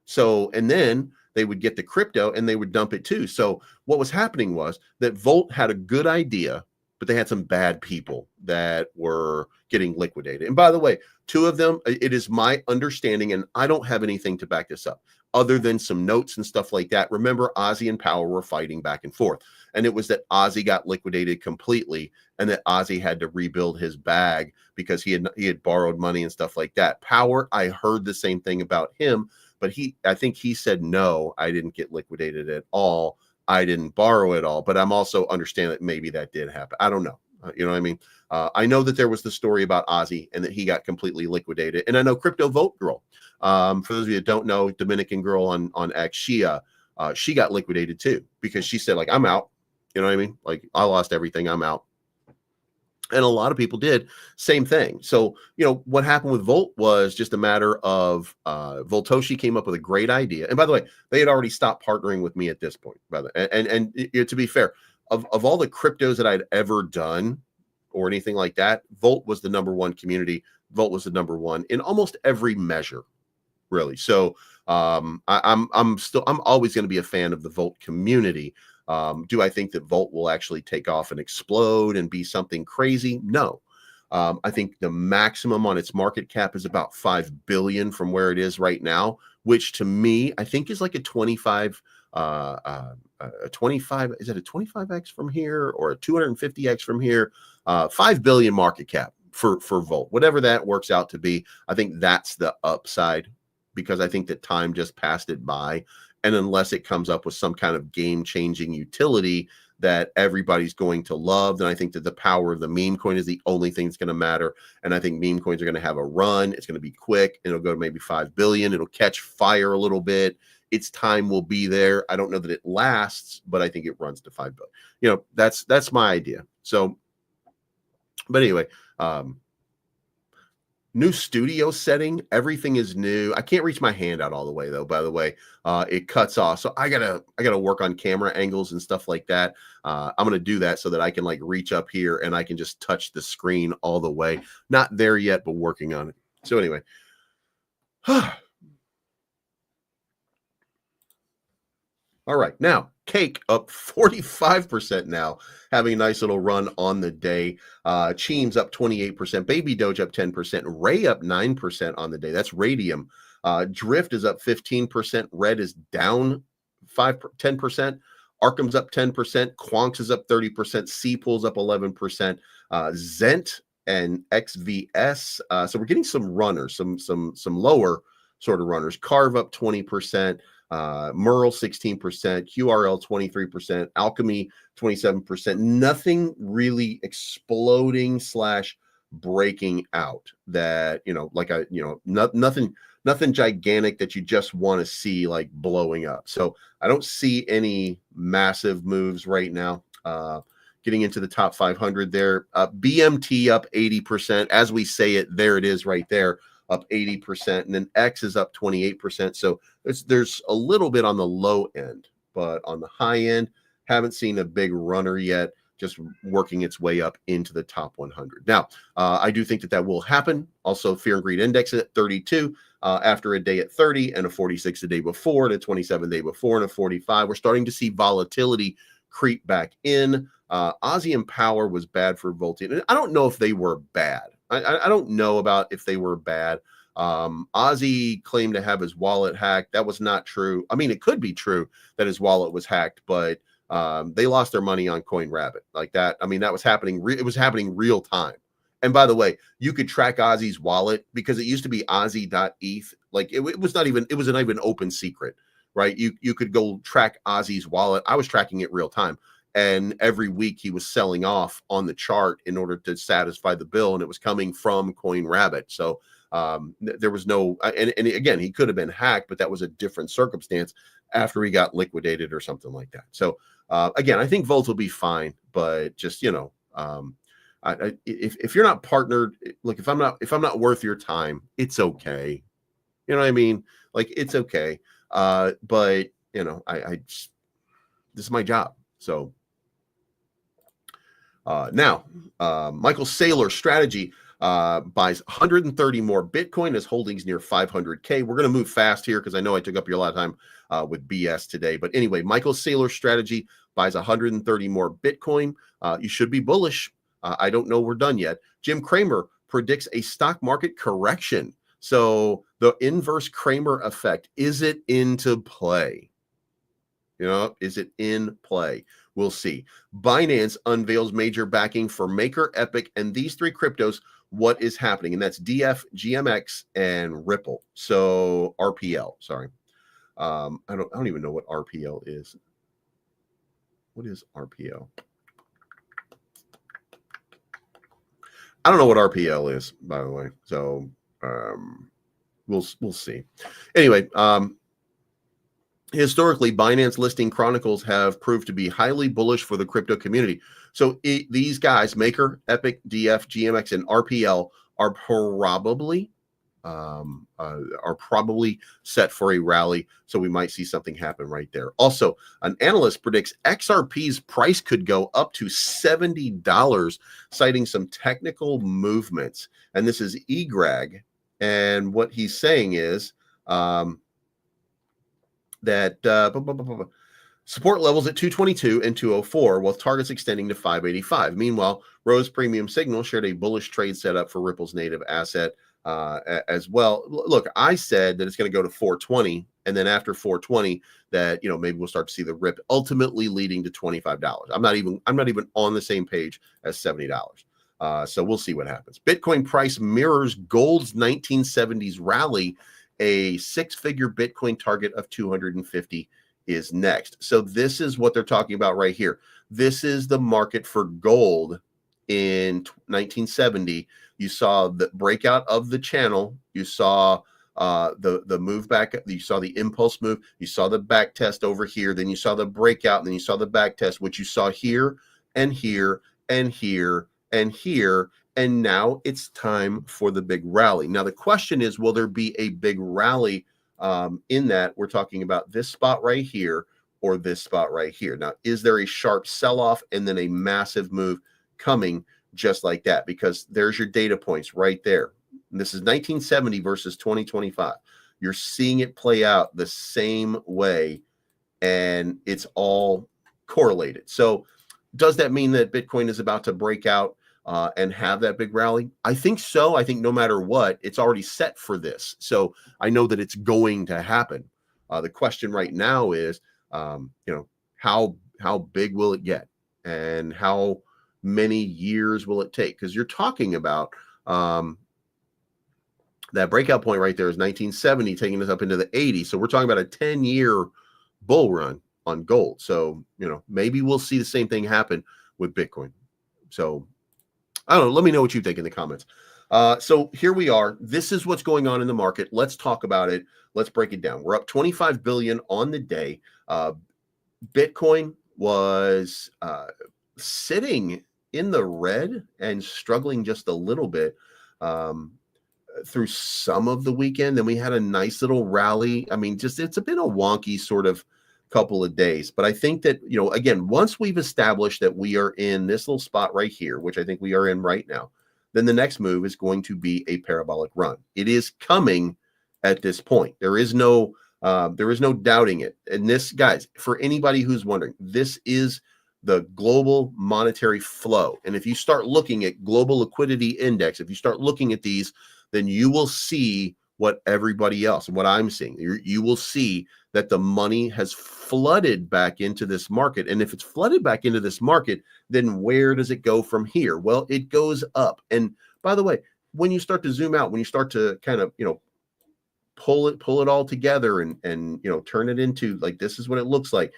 [SPEAKER 1] So, and then they would get the crypto and they would dump it too. So what was happening was that Volt had a good idea, but they had some bad people that were getting liquidated. And by the way, two of them, it is my understanding, and I don't have anything to back this up other than some notes and stuff like that. Remember, Ozzy and Power were fighting back and forth, and it was that Ozzy got liquidated completely, and that Ozzy had to rebuild his bag because he had borrowed money and stuff like that. Power, I heard the same thing about him, but I think he said, no, I didn't get liquidated at all. I didn't borrow it all. But I'm also understand that maybe that did happen. I don't know. You know what I mean? I know that there was the story about Ozzy and that he got completely liquidated. And I know Crypto Vote Girl, for those of you that don't know, Dominican girl on X, she got liquidated too, because she said, like, I'm out. You know what I mean? Like, I lost everything. I'm out. And a lot of people did same thing. So, what happened with Volt was just a matter of Voltoshi came up with a great idea. And by the way, they had already stopped partnering with me at this point, by the and to be fair, of all the cryptos that I'd ever done or anything like that, Volt was the number one community. Volt was the number one in almost every measure, really. So I'm always going to be a fan of the Volt community. Do I think that Volt will actually take off and explode and be something crazy? No. I think the maximum on its market cap is about 5 billion from where it is right now, which to me, I think is like a 25, is it a 25x from here or a 250x from here? 5 billion market cap for Volt, whatever that works out to be. I think that's the upside, because I think that time just passed it by. And unless it comes up with some kind of game-changing utility that everybody's going to love, then I think that the power of the meme coin is the only thing that's going to matter. And I think meme coins are going to have a run. It's going to be quick. It'll go to maybe 5 billion. It'll catch fire a little bit. Its time will be there. I don't know that it lasts, but I think it runs to 5 billion. That's my idea. So, but anyway, new studio setting, everything is new. I can't reach my hand out all the way though, by the way. It cuts off. So I gotta work on camera angles and stuff like that. I'm gonna do that so that I can like reach up here and I can just touch the screen all the way. Not there yet, but working on it. So anyway. All right, now Cake up 45% now, having a nice little run on the day. Cheem's up 28%, Baby Doge up 10%, Ray up 9% on the day. That's Radium. Drift is up 15%, Red is down 10%, Arkham's up 10%, Quonks is up 30%, C-Pool's up 11%, Zent and XVS. So we're getting some runners, some lower sort of runners. Carve up 20%. Merle 16%, QRL 23%, Alchemy 27%. Nothing really exploding / breaking out that nothing gigantic that you just want to see like blowing up. So I don't see any massive moves right now. Getting into the top 500 there. BMT up 80%. As we say it, there it is right there, up 80%, and then X is up 28%. So there's a little bit on the low end, but on the high end, haven't seen a big runner yet, just working its way up into the top 100. Now, I do think that will happen. Also, Fear and Greed Index at 32 after a day at 30 and a 46 the day before and a 27 the day before and a 45. We're starting to see volatility creep back in. Aussie and Power was bad for Volti. And I don't know if they were bad. I don't know about if they were bad. Ozzy claimed to have his wallet hacked. That was not true. I mean, it could be true that his wallet was hacked, but they lost their money on CoinRabbit like that. I mean, that was happening. It was happening real time. And by the way, you could track Ozzy's wallet because it used to be Ozzy.eth. Like it was not even open secret, right? You could go track Ozzy's wallet. I was tracking it real time. And every week he was selling off on the chart in order to satisfy the bill. And it was coming from CoinRabbit. So there was no, and again, he could have been hacked, but that was a different circumstance after he got liquidated or something like that. So again, I think Volt will be fine, but just, if you're not partnered, look, if I'm not worth your time, it's okay. You know what I mean? Like, it's okay. But this is my job. So now, Michael Saylor strategy buys 130 more Bitcoin as holdings near 500K. We're going to move fast here because I know I took up your a lot of time with BS today. But anyway, Michael Saylor strategy buys 130 more Bitcoin. You should be bullish. I don't know we're done yet. Jim Cramer predicts a stock market correction. So the inverse Cramer effect, is it into play? Is it in play? We'll see. Binance unveils major backing for Maker, Epic, and these three cryptos. What is happening? And that's DF, GMX, and Ripple. So RPL, sorry. I don't even know what RPL is. What is RPL? I don't know what RPL is, by the way. So we'll see. Anyway, historically, Binance listing chronicles have proved to be highly bullish for the crypto community. So these guys, Maker, Epic, DF, GMX, and RPL, are probably set for a rally. So we might see something happen right there. Also, an analyst predicts XRP's price could go up to $70, citing some technical movements. And this is eGreg. And what he's saying is that support levels at 222 and 204, with targets extending to 585. Meanwhile, Rose Premium Signal shared a bullish trade setup for Ripple's native asset as well. Look, I said that it's going to go to 420, and then after 420, that maybe we'll start to see the rip, ultimately leading to $25. I'm not even on the same page as $70. So we'll see what happens. Bitcoin price mirrors gold's 1970s rally. A six-figure Bitcoin target of 250 is next. So this is what they're talking about right here. This is the market for gold in 1970. You saw the breakout of the channel. You saw the move back. You saw the impulse move. You saw the back test over here. Then you saw the breakout. And then you saw the back test, which you saw here and here and here and here. And now it's time for the big rally. Now, the question is, will there be a big rally in that? We're talking about this spot right here or this spot right here. Now, is there a sharp sell-off and then a massive move coming just like that? Because there's your data points right there. And this is 1970 versus 2025. You're seeing it play out the same way, and it's all correlated. So does that mean that Bitcoin is about to break out and have that big rally? I think so. I think no matter what, it's already set for this. So I know that it's going to happen. The question right now is, how big will it get, and how many years will it take? Because you're talking about that breakout point right there is 1970, taking us up into the 80s. So we're talking about a 10-year bull run on gold. So maybe we'll see the same thing happen with Bitcoin. So I don't know. Let me know what you think in the comments. So here we are. This is what's going on in the market. Let's talk about it. Let's break it down. We're up 25 billion on the day. Bitcoin was sitting in the red and struggling just a little bit through some of the weekend. Then we had a nice little rally. I mean, it's been a wonky sort of couple of days, but I think that again, once we've established that we are in this little spot right here, which I think we are in right now, then the next move is going to be a parabolic run. It is coming at this point. There is no doubting it. And this, guys, for anybody who's wondering, this is the global monetary flow. And if you start looking at global liquidity index, if you start looking at these, then you will see what everybody else and what I'm seeing. You will see that the money has flooded back into this market. And if it's flooded back into this market, then where does it go from here? Well, it goes up. And by the way, when you start to zoom out, when you start to kind of, pull it all together and turn it into like, this is what it looks like.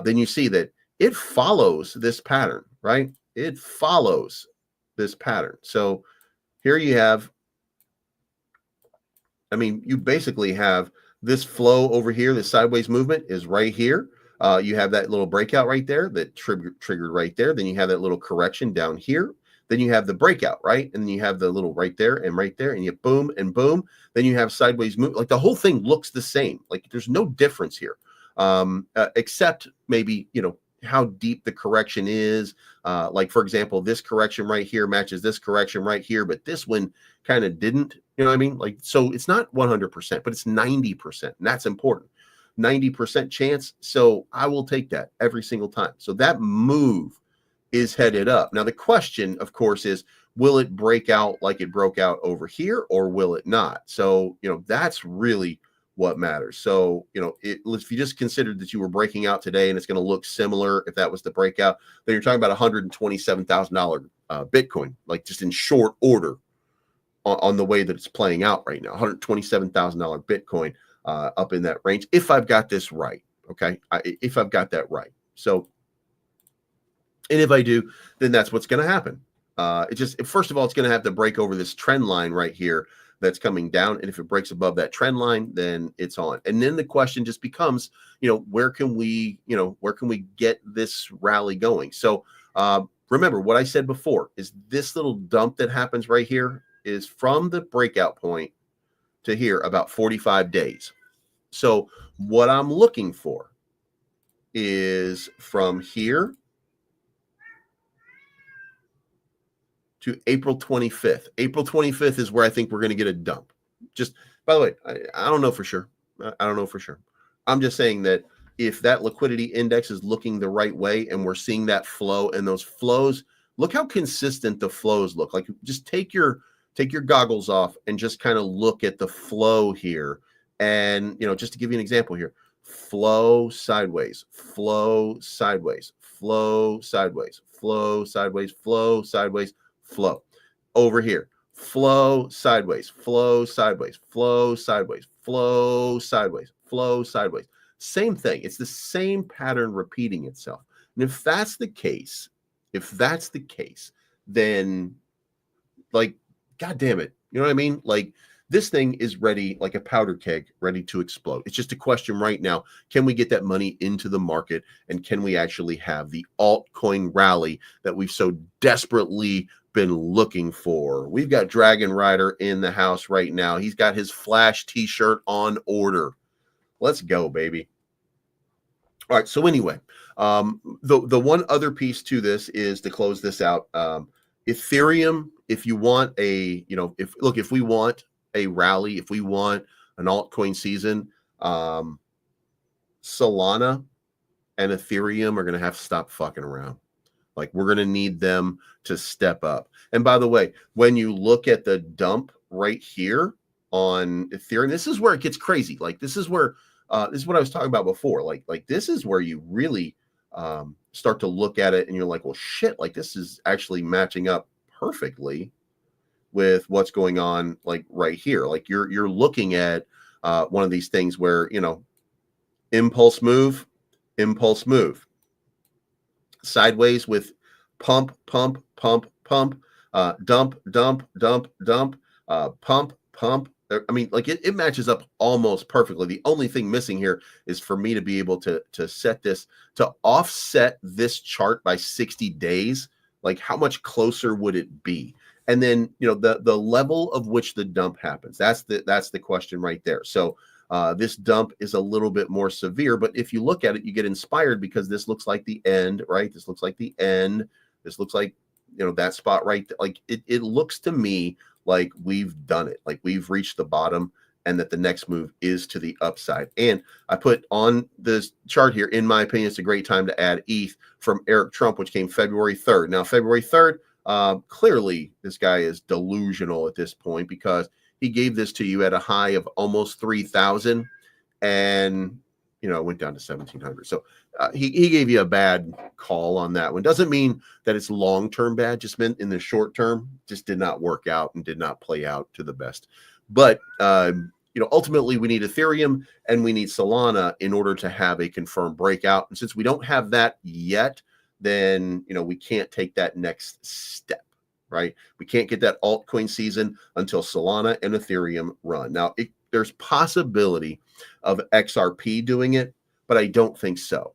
[SPEAKER 1] Then you see that it follows this pattern, right? It follows this pattern. So here you have, you basically have this flow over here. The sideways movement is right here. You have that little breakout right there that triggered right there. Then you have that little correction down here. Then you have the breakout, right? And then you have the little right there, and you boom and boom. Then you have sideways move. Like the whole thing looks the same. Like there's no difference here, except maybe, how deep the correction is. Like, for example, this correction right here matches this correction right here, but this one kind of didn't, you know what I mean? Like, so it's not 100%, but it's 90%. And that's important. 90% chance. So I will take that every single time. So that move is headed up. Now, the question, of course, is, will it break out like it broke out over here, or will it not? So, that's really what matters. So, if you just considered that you were breaking out today and it's going to look similar, if that was the breakout, then you're talking about $127,000 Bitcoin, like just in short order on the way that it's playing out right now. $127,000 Bitcoin up in that range, if I've got this right. Okay. If I've got that right. So, and if I do, then that's what's going to happen. First of all, it's going to have to break over this trend line right here that's coming down. And if it breaks above that trend line, then it's on. And then the question just becomes, where can we get this rally going? So remember what I said before is this little dump that happens right here is from the breakout point to here about 45 days. So what I'm looking for is from here to April 25th. April 25th is where I think we're going to get a dump. Just, by the way, I don't know for sure. I don't know for sure. I'm just saying that if that liquidity index is looking the right way and we're seeing that flow, and those flows, look how consistent the flows look. Like, just take your goggles off and just kind of look at the flow here. And, just to give you an example here, flow sideways, flow sideways, flow sideways, flow sideways, flow sideways, flow. Over here, flow sideways, flow sideways, flow sideways, flow sideways, flow sideways. Same thing. It's the same pattern repeating itself. And if that's the case, then, like, God damn it. You know what I mean? Like, this thing is ready, like a powder keg, ready to explode. It's just a question right now. Can we get that money into the market? And can we actually have the altcoin rally that we've so desperately been looking for? We've got Dragon Rider in the house right now. He's got his Flash t-shirt on order. Let's go, baby. All right. So anyway, the one other piece to this is to close this out. Ethereum, if you want if we want a rally, if we want an altcoin season, Solana and Ethereum are going to have to stop fucking around. Like, we're going to need them to step up. And by the way, when you look at the dump right here on Ethereum, this is where it gets crazy. Like, this is where this is what I was talking about before. Like this is where you really start to look at it and you're like, well, shit, like, this is actually matching up perfectly with what's going on, like, right here. Like, you're looking at one of these things where, impulse move, sideways with pump, dump, pump. I mean, like, it matches up almost perfectly. The only thing missing here is for me to be able to set this, to offset this chart by 60 days. Like, how much closer would it be? And then, the level of which the dump happens. That's the question right there. So this dump is a little bit more severe, but if you look at it, you get inspired because this looks like the end, right? This looks like the end. This looks like, that spot right there. Like, it looks to me like we've done it, like we've reached the bottom, and that the next move is to the upside. And I put on this chart here, in my opinion, it's a great time to add ETH from Eric Trump, which came February 3rd. Now, February 3rd, clearly this guy is delusional at this point, because he gave this to you at a high of almost 3,000, and it went down to 1,700. So he gave you a bad call on that one. Doesn't mean that it's long-term bad, just meant in the short term, just did not work out and did not play out to the best. But ultimately we need Ethereum and we need Solana in order to have a confirmed breakout. And since we don't have that yet, then we can't take that next step, right? We can't get that altcoin season until Solana and Ethereum run. Now, there's possibility of XRP doing it, but I don't think so.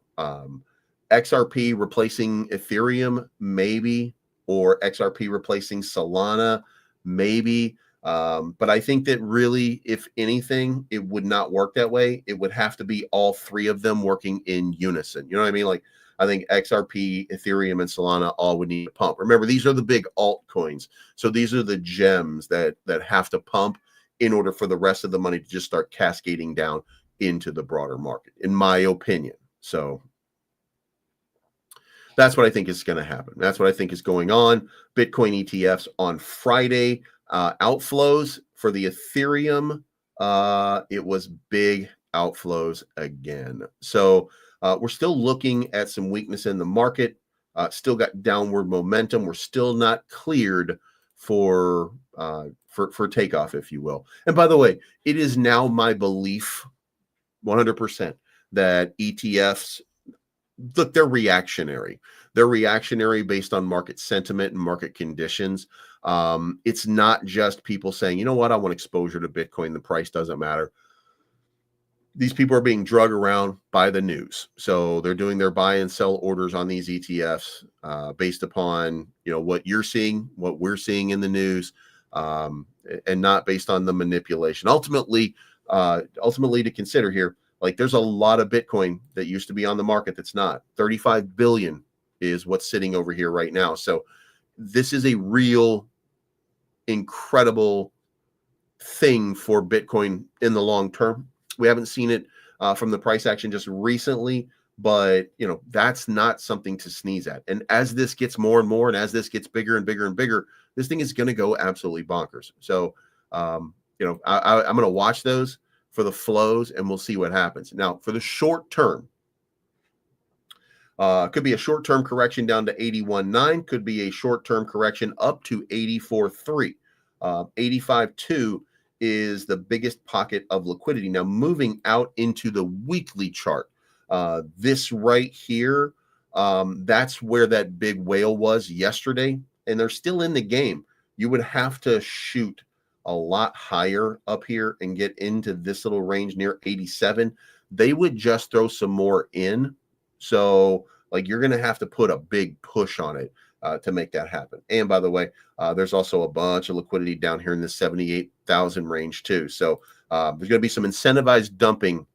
[SPEAKER 1] XRP replacing Ethereum, maybe, or XRP replacing Solana, maybe. But I think that really, if anything, it would not work that way. It would have to be all three of them working in unison. You know what I mean? Like, I think XRP, Ethereum, and Solana all would need to pump. Remember, these are the big altcoins. So these are the gems that have to pump in order for the rest of the money to just start cascading down into the broader market, in my opinion. So that's what I think is going to happen. That's what I think is going on. Bitcoin ETFs on Friday. Outflows for the Ethereum. It was big outflows again. So we're still looking at some weakness in the market. Still got downward momentum. We're still not cleared for takeoff, if you will. And by the way, it is now my belief 100% that ETFs, look, they're reactionary. They're reactionary based on market sentiment and market conditions. It's not just people saying, you know what, I want exposure to Bitcoin. The price doesn't matter. These people are being drugged around by the news. So they're doing their buy and sell orders on these ETFs based upon, what you're seeing, what we're seeing in the news, and not based on the manipulation. Ultimately to consider here, like there's a lot of Bitcoin that used to be on the market that's not. 35 billion is what's sitting over here right now. So this is a real incredible thing for Bitcoin in the long term. We haven't seen it from the price action just recently, but that's not something to sneeze at. And as this gets more and more, and as this gets bigger and bigger and bigger, this thing is going to go absolutely bonkers. So, I'm going to watch those for the flows, and we'll see what happens. Now, for the short term, could be a short-term correction down to 81.9, could be a short-term correction up to 84.3. 85.2 is the biggest pocket of liquidity. Now, moving out into the weekly chart, this right here, that's where that big whale was yesterday, and they're still in the game. You would have to shoot a lot higher up here and get into this little range near 87. They would just throw some more in. So, like, you're going to have to put a big push on it to make that happen. And by the way, there's also a bunch of liquidity down here in the 78,000 range too. So there's going to be some incentivized dumping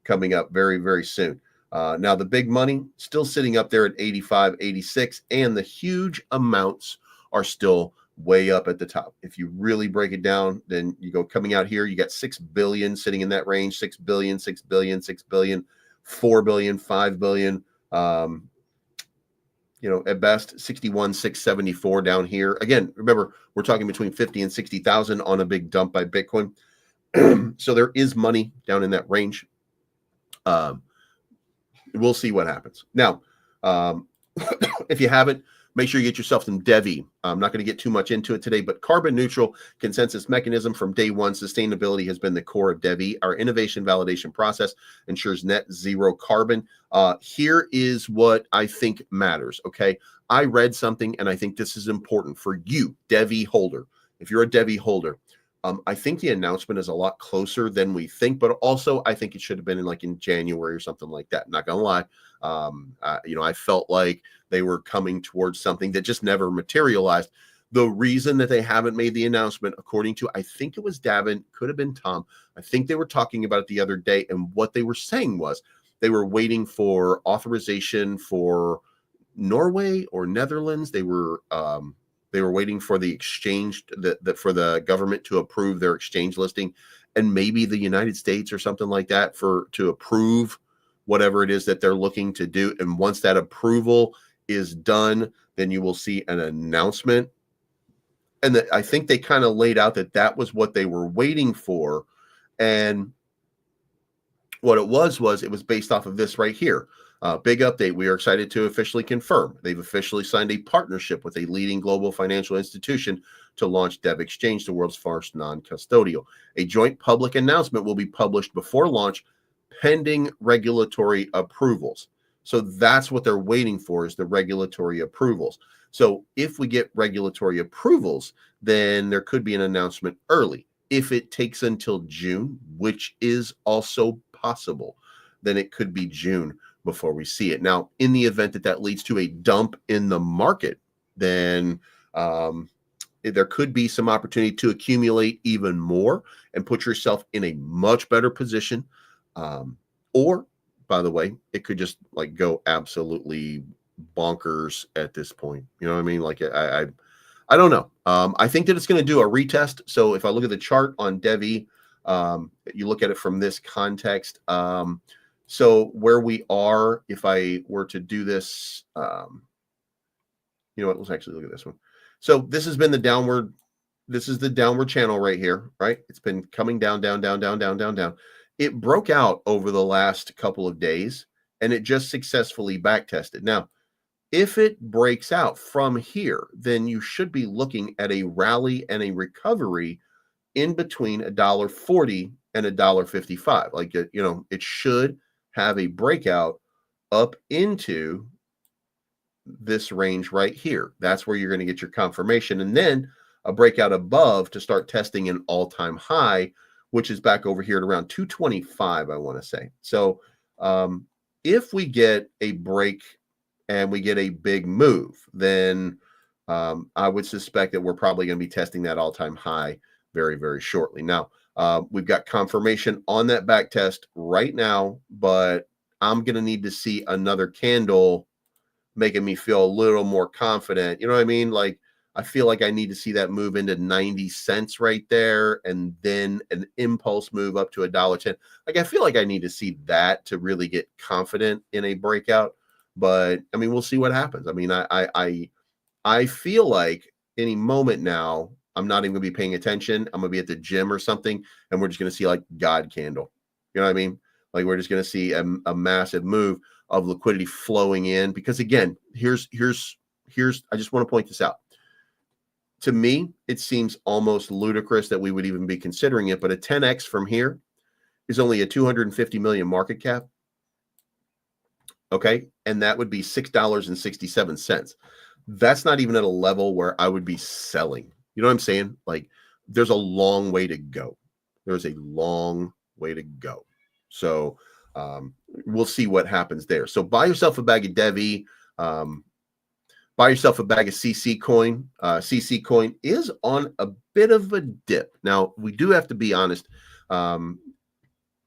[SPEAKER 1] coming up very, very soon. Now, the big money still sitting up there at 85, 86, and the huge amounts are still way up at the top. If you really break it down, then you go coming out here, you got 6 billion sitting in that range, 6 billion, 6 billion, 6 billion, 4 billion, 5 billion. At best 61, 674 down here. Again, remember, we're talking between 50 and 60,000 on a big dump by Bitcoin. So there is money down in that range. We'll see what happens. Now, if you haven't, make sure you get yourself some Devi. I'm not going to get too much into it today, but carbon neutral consensus mechanism from day one. Sustainability has been the core of Devi. Our innovation validation process ensures net zero carbon. Here is what I think matters. Okay. I read something, and I think this is important for you, Devi holder. If you're a Devi holder, I think the announcement is a lot closer than we think, but also I think it should have been in January or something like that. Not gonna lie. I felt like they were coming towards something that just never materialized. The reason that they haven't made the announcement, according to, I think it was Davin, could have been Tom. I think they were talking about it the other day, and what they were saying was they were waiting for authorization for Norway or Netherlands. They were waiting for the exchange for the government to approve their exchange listing, and maybe the United States or something like that to approve whatever it is that they're looking to do. And once that approval is done, then you will see an announcement. And I think they kind of laid out that was what they were waiting for. And what it was it was based off of this right here. Big update. We are excited to officially confirm they've officially signed a partnership with a leading global financial institution to launch Dev Exchange, the world's first non-custodial. A joint public announcement will be published before launch, pending regulatory approvals. So that's what they're waiting for, is the regulatory approvals. So if we get regulatory approvals, then there could be an announcement early. If it takes until June, which is also possible, then it could be June before we see it. Now, in the event that leads to a dump in the market, then there could be some opportunity to accumulate even more and put yourself in a much better position. Or, by the way, it could just go absolutely bonkers at this point. You know what I mean? I don't know. I think that it's going to do a retest. So if I look at the chart on Devi, you look at it from this context. So where we are, if I were to do this, let's actually look at this one. So this has been the downward. This is the downward channel right here, right? It's been coming down, down, down, down, down, down, down. It broke out over the last couple of days, and it just successfully backtested. Now, if it breaks out from here, then you should be looking at a rally and a recovery in between $1.40 and $1.55. It should have a breakout up into this range right here. That's where you're going to get your confirmation. And then a breakout above to start testing an all-time high, which is back over here at around 225, I want to say. So if we get a break and we get a big move, then I would suspect that we're probably going to be testing that all-time high very, very shortly. Now, we've got confirmation on that back test right now, but I'm going to need to see another candle making me feel a little more confident. You know what I mean? Like, I feel like I need to see that move into 90 cents right there, and then an impulse move up to $1.10. Like, I feel like I need to see that to really get confident in a breakout. But I mean, we'll see what happens. I mean, I feel like any moment now, I'm not even going to be paying attention. I'm going to be at the gym or something, and we're just going to see like God candle. You know what I mean? Like, we're just going to see a massive move of liquidity flowing in. Because again, here's I just want to point this out. To me, it seems almost ludicrous that we would even be considering it, but a 10x from here is only a 250 million market cap. Okay, and that would be $6.67. That's not even at a level where I would be selling. You know what I'm saying? Like, there's a long way to go. There's a long way to go. So we'll see what happens there. So buy yourself a bag of Devi. Buy yourself a bag of CC coin. CC coin is on a bit of a dip. Now, we do have to be honest.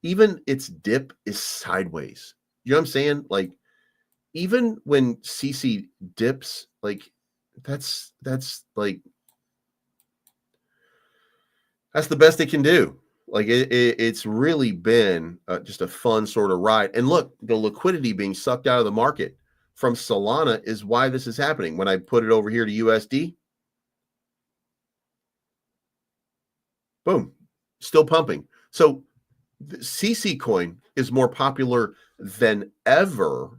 [SPEAKER 1] Even its dip is sideways. You know what I'm saying? Like, even when CC dips, like, that's the best it can do. Like, it's really been just a fun sort of ride. And look, the liquidity being sucked out of the market from Solana is why this is happening. When I put it over here to USD, boom, still pumping. So the CC coin is more popular than ever.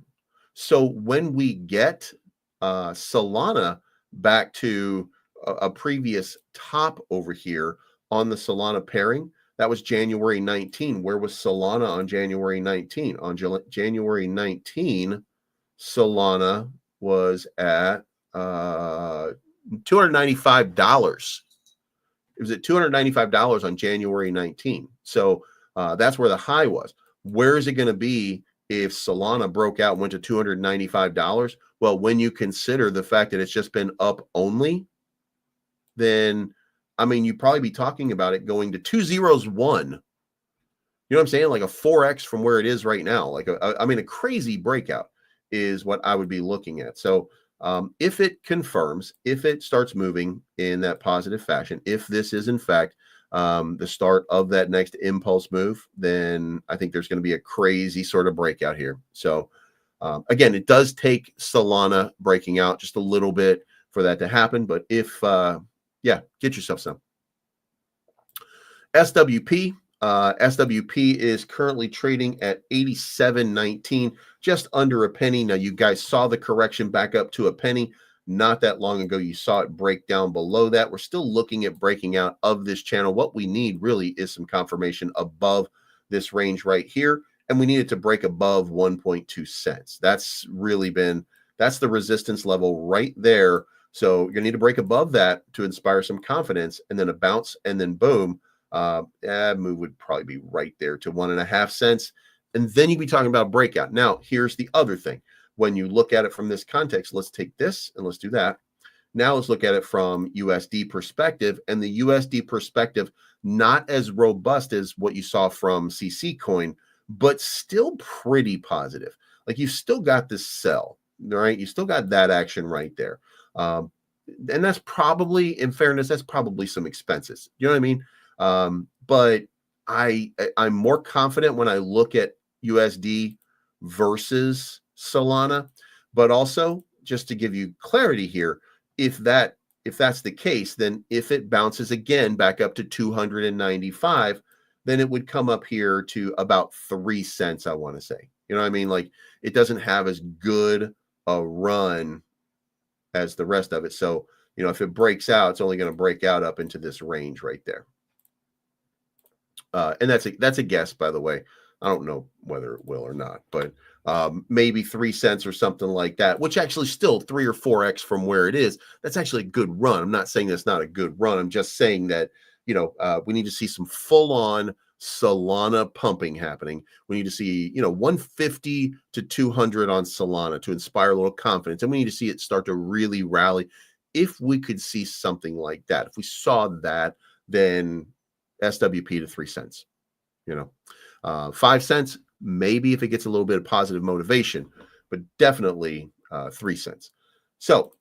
[SPEAKER 1] So when we get Solana back to a previous top over here on the Solana pairing, that was January 19. Where was Solana on January 19? On January 19, Solana was at $295. It was at $295 on January 19. So that's where the high was. Where is it going to be if Solana broke out and went to $295? Well, when you consider the fact that it's just been up only, then, I mean, you'd probably be talking about it going to 201. You know what I'm saying? Like a 4x from where it is right now. Like, a crazy breakout is what I would be looking at. So if it confirms, if it starts moving in that positive fashion, if this is in fact the start of that next impulse move, then I think there's going to be a crazy sort of breakout here. So again, it does take Solana breaking out just a little bit for that to happen. But if, get yourself some. SWP. SWP is currently trading at 87.19, just under a penny. Now, you guys saw the correction back up to a penny not that long ago. You saw it break down below that. We're still looking at breaking out of this channel. What we need really is some confirmation above this range right here, and we need it to break above 1.2 cents. That's the resistance level right there. So you're gonna need to break above that to inspire some confidence, and then a bounce, and then boom. That move would probably be right there to 1.5 cents. And then you'd be talking about breakout. Now, here's the other thing. When you look at it from this context, let's take this and let's do that. Now let's look at it from USD perspective, and the USD perspective, not as robust as what you saw from CC coin, but still pretty positive. Like, you've still got this sell, right? You still got that action right there. And that's probably, in fairness, that's probably some expenses. You know what I mean? But I'm more confident when I look at USD versus Solana. But also, just to give you clarity here, if that's the case, then if it bounces again back up to 295, then it would come up here to about 3 cents, I want to say. You know what I mean? Like, it doesn't have as good a run as the rest of it. So, you know, if it breaks out, it's only going to break out up into this range right there. And that's a guess, by the way. I don't know whether it will or not, but maybe 3 cents or something like that, which actually still 3 or 4x from where it is. That's actually a good run. I'm not saying that's not a good run. I'm just saying that, we need to see some full on Solana pumping happening. We need to see, 150 to 200 on Solana to inspire a little confidence. And we need to see it start to really rally. If we could see something like that, if we saw that, then SWP to 3 cents, 5 cents, maybe if it gets a little bit of positive motivation, but definitely 3 cents. So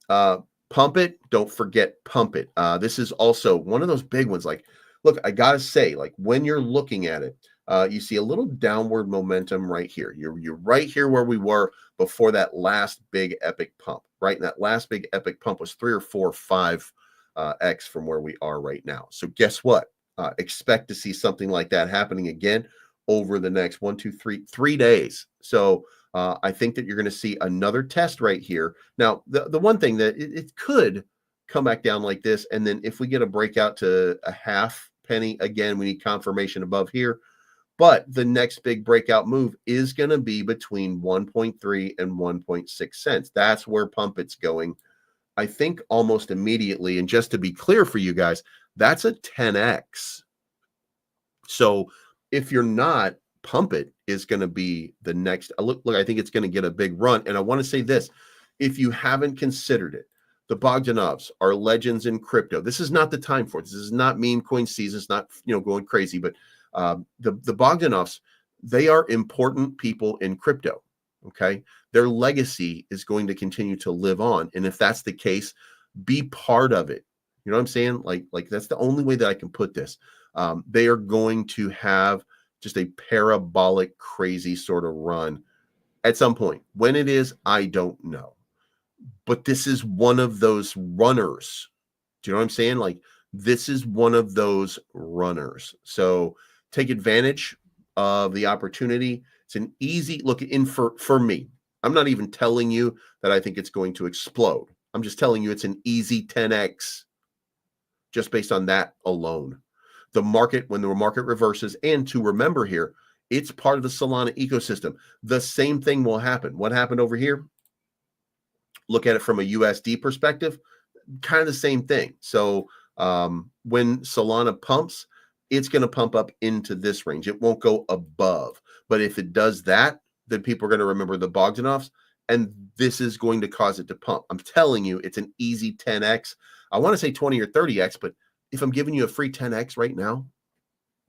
[SPEAKER 1] pump it. Don't forget, pump it. This is also one of those big ones. Like, look, I got to say, like when you're looking at it, you see a little downward momentum right here. You're right here where we were before that last big epic pump, right? And that last big epic pump was 3 or 4 or 5 X from where we are right now. So guess what? Expect to see something like that happening again over the next 3 days. So I think that you're going to see another test right here. Now, the one thing that it could come back down like this, and then if we get a breakout to a half penny again, we need confirmation above here. But the next big breakout move is going to be between 1.3 and 1.6 cents. That's where pump it's going, I think, almost immediately. And just to be clear for you guys, that's a 10x. So if you're not, pump it is going to be the next. Look, I think it's going to get a big run. And I want to say this, if you haven't considered it, the Bogdanovs are legends in crypto. This is not the time for it. This is not meme coin season. It's not, going crazy, but the Bogdanovs, they are important people in crypto. Okay. Their legacy is going to continue to live on. And if that's the case, be part of it. You know what I'm saying? Like that's the only way that I can put this. They are going to have just a parabolic, crazy sort of run at some point. When it is, I don't know. But this is one of those runners. Do you know what I'm saying? Like, this is one of those runners. So take advantage of the opportunity. It's an easy look in for me. I'm not even telling you that I think it's going to explode. I'm just telling you it's an easy 10x just based on that alone. The market, when the market reverses, and to remember here, it's part of the Solana ecosystem. The same thing will happen. What happened over here? Look at it from a USD perspective, kind of the same thing. So when Solana pumps, it's going to pump up into this range. It won't go above. But if it does that, then people are going to remember the Bogdanovs, and this is going to cause it to pump. I'm telling you, it's an easy 10x. I want to say 20 or 30x, but if I'm giving you a free 10x right now,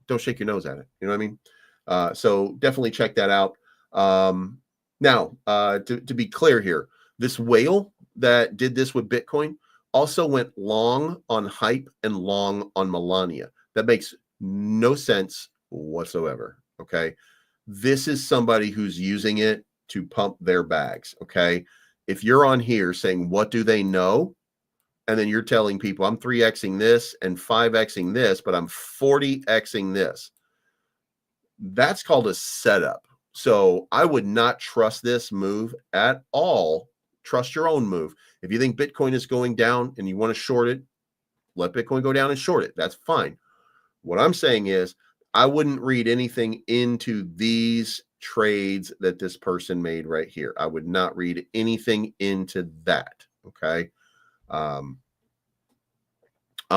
[SPEAKER 1] don't shake your nose at it. You know what I mean? So definitely check that out. Now, to be clear here, this whale that did this with Bitcoin also went long on hype and long on Melania. That makes no sense whatsoever. Okay. This is somebody who's using it to pump their bags. Okay. If you're on here saying, what do they know? And then you're telling people I'm 3xing this and 5xing this, but I'm 40xing this. That's called a setup. So I would not trust this move at all. Trust your own move. If you think Bitcoin is going down and you want to short it, let Bitcoin go down and short it. That's fine. What I'm saying is I wouldn't read anything into these trades that this person made right here. I would not read anything into that. Okay. I'll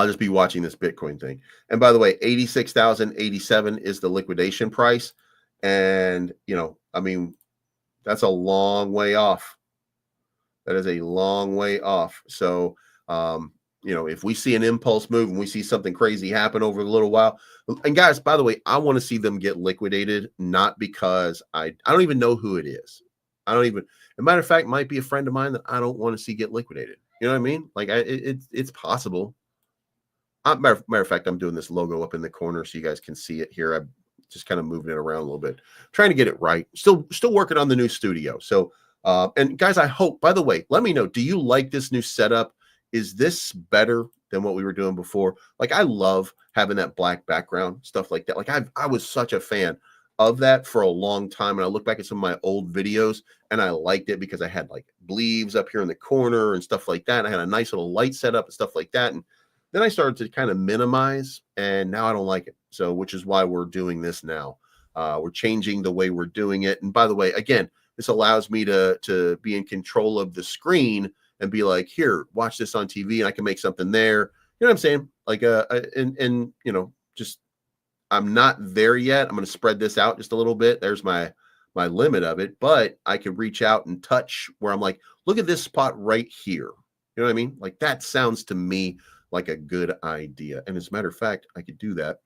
[SPEAKER 1] just be watching this Bitcoin thing. And by the way, 86,087 is the liquidation price. And, I mean, that's a long way off. That is a long way off. So, if we see an impulse move and we see something crazy happen over a little while, and guys, by the way, I want to see them get liquidated, not because I don't even know who it is. As a matter of fact, might be a friend of mine that I don't want to see get liquidated. You know what I mean? Like it's possible. Matter of fact, I'm doing this logo up in the corner so you guys can see it here. I'm just kind of moving it around a little bit, trying to get it right. Still working on the new studio. So, and guys, I hope, by the way, let me know, do you like this new setup? Is this better than what we were doing before? Like, I love having that black background, stuff like that. Like I was such a fan of that for a long time. And I look back at some of my old videos and I liked it because I had like leaves up here in the corner and stuff like that. And I had a nice little light setup and stuff like that. And then I started to kind of minimize, and now I don't like it. So, which is why we're doing this now. We're changing the way we're doing it. And by the way, again, this allows me to be in control of the screen and be like, here, watch this on TV, and I can make something there. You know what I'm saying? Like, and you know, just I'm not there yet. I'm going to spread this out just a little bit. There's my limit of it, but I can reach out and touch where I'm like, look at this spot right here. You know what I mean? Like, that sounds to me like a good idea. And as a matter of fact, I could do that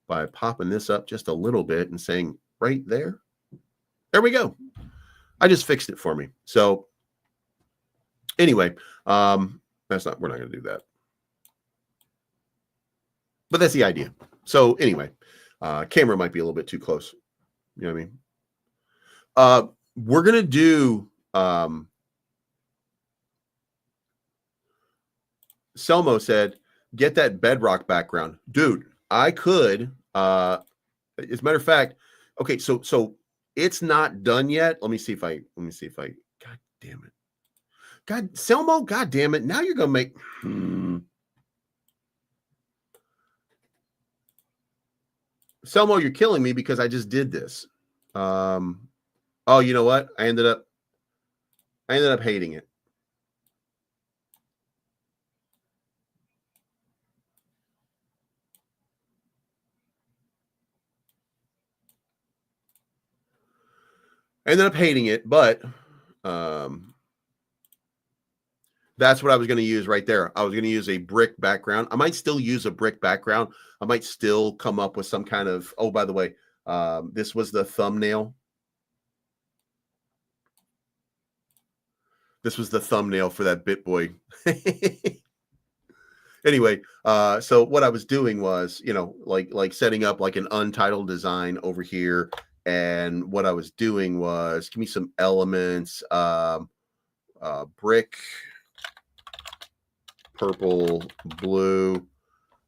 [SPEAKER 1] by popping this up just a little bit and saying right there. There we go. I just fixed it for me. So anyway, we're not going to do that. But that's the idea. So anyway, camera might be a little bit too close. You know what I mean? We're going to do, Selmo said, get that bedrock background. Dude, I could, as a matter of fact, okay, so it's not done yet. Let me see if I, God damn it. God, Selmo, God damn it. Now you're going to make, Selmo, you're killing me because I just did this. Oh, you know what? I ended up hating it. I ended up hating it, but that's what I was going to use right there. I was going to use a brick background. I might still use a brick background. I might still come up with some kind of, oh, by the way, this was the thumbnail. This was the thumbnail for that BitBoy. Anyway, so what I was doing was, you know, like setting up like an untitled design over here. And what I was doing was, give me some elements, brick, purple, blue,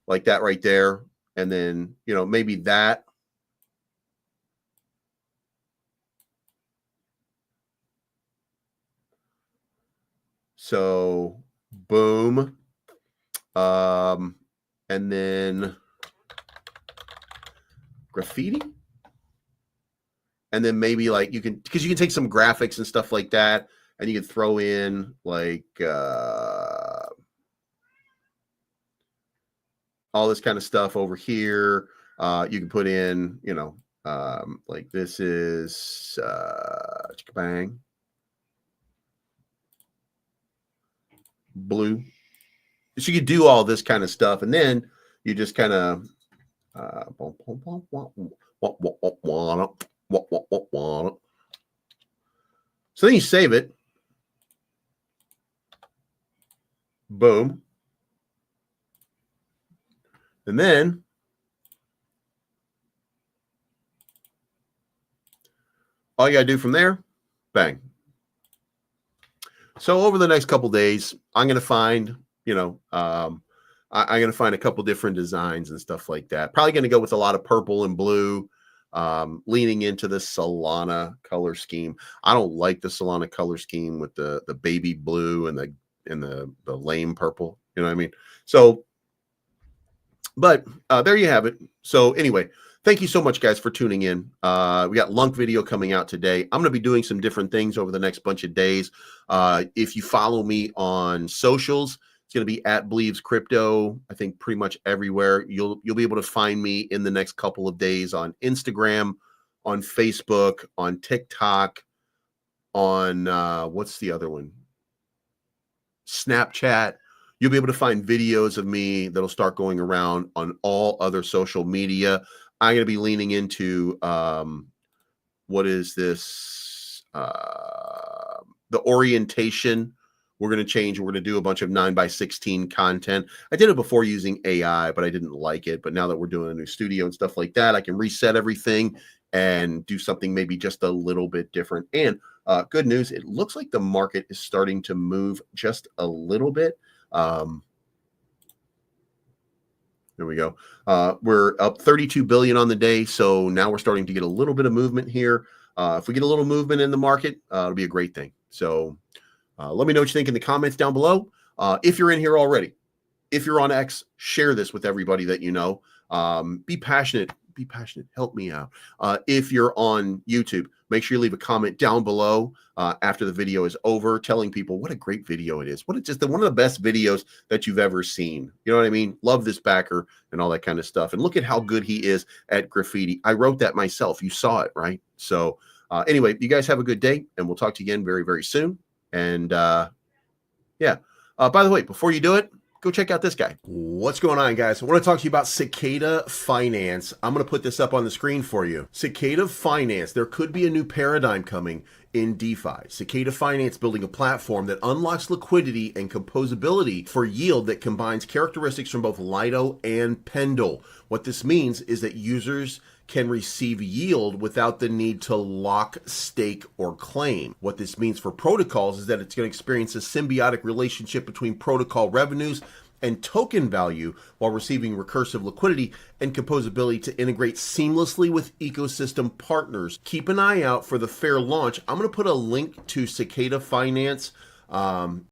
[SPEAKER 1] like that right there. And then, you know, maybe that. So boom. And then graffiti. And then maybe like you can, because you can take some graphics and stuff like that, and you can throw in like all this kind of stuff over here. You can put in, you know, like this is bang, blue. So you could do all this kind of stuff, and then you just kind of so then you save it. Boom. And then all you got to do from there, bang. So over the next couple days, I'm going to find, you know, I'm going to find a couple different designs and stuff like that. Probably going to go with a lot of purple and blue, leaning into the Solana color scheme. I don't like the Solana color scheme with the baby blue and the lame purple. You know what I mean? So, but there you have it. So anyway, thank you so much, guys, for tuning in. We got Lunk video coming out today. I'm going to be doing some different things over the next bunch of days. If you follow me on socials, it's going to be at Believes Crypto. I think pretty much everywhere. You'll be able to find me in the next couple of days on Instagram, on Facebook, on TikTok, on what's the other one? Snapchat. You'll be able to find videos of me that'll start going around on all other social media. I'm going to be leaning into what is this? The orientation. We're going to change. We're going to do a bunch of 9x16 content. I did it before using AI, but I didn't like it. But now that we're doing a new studio and stuff like that, I can reset everything and do something maybe just a little bit different. And good news, it looks like the market is starting to move just a little bit. There we go. We're up 32 billion on the day. So now we're starting to get a little bit of movement here. If we get a little movement in the market, it'll be a great thing. So let me know what you think in the comments down below. If you're in here already, if you're on X, share this with everybody that you know. Be passionate be passionate. Help me out. If you're on YouTube, make sure you leave a comment down below after the video is over, telling people what a great video it is. What it's just one of the best videos that you've ever seen. You know what I mean? Love this backer and all that kind of stuff. And look at how good he is at graffiti. I wrote that myself. You saw it, right? So anyway, you guys have a good day, and we'll talk to you again very, very soon. And yeah. By the way, before you do it, go check out this guy. What's going on, guys? I want to talk to you about Cicada Finance. I'm going to put this up on the screen for you. Cicada Finance. There could be a new paradigm coming in DeFi. Cicada Finance building a platform that unlocks liquidity and composability for yield that combines characteristics from both Lido and Pendle. What this means is that users can receive yield without the need to lock, stake, or claim. What this means for protocols is that it's going to experience a symbiotic relationship between protocol revenues and token value while receiving recursive liquidity and composability to integrate seamlessly with ecosystem partners. Keep an eye out for the fair launch. I'm going to put a link to Cicada Finance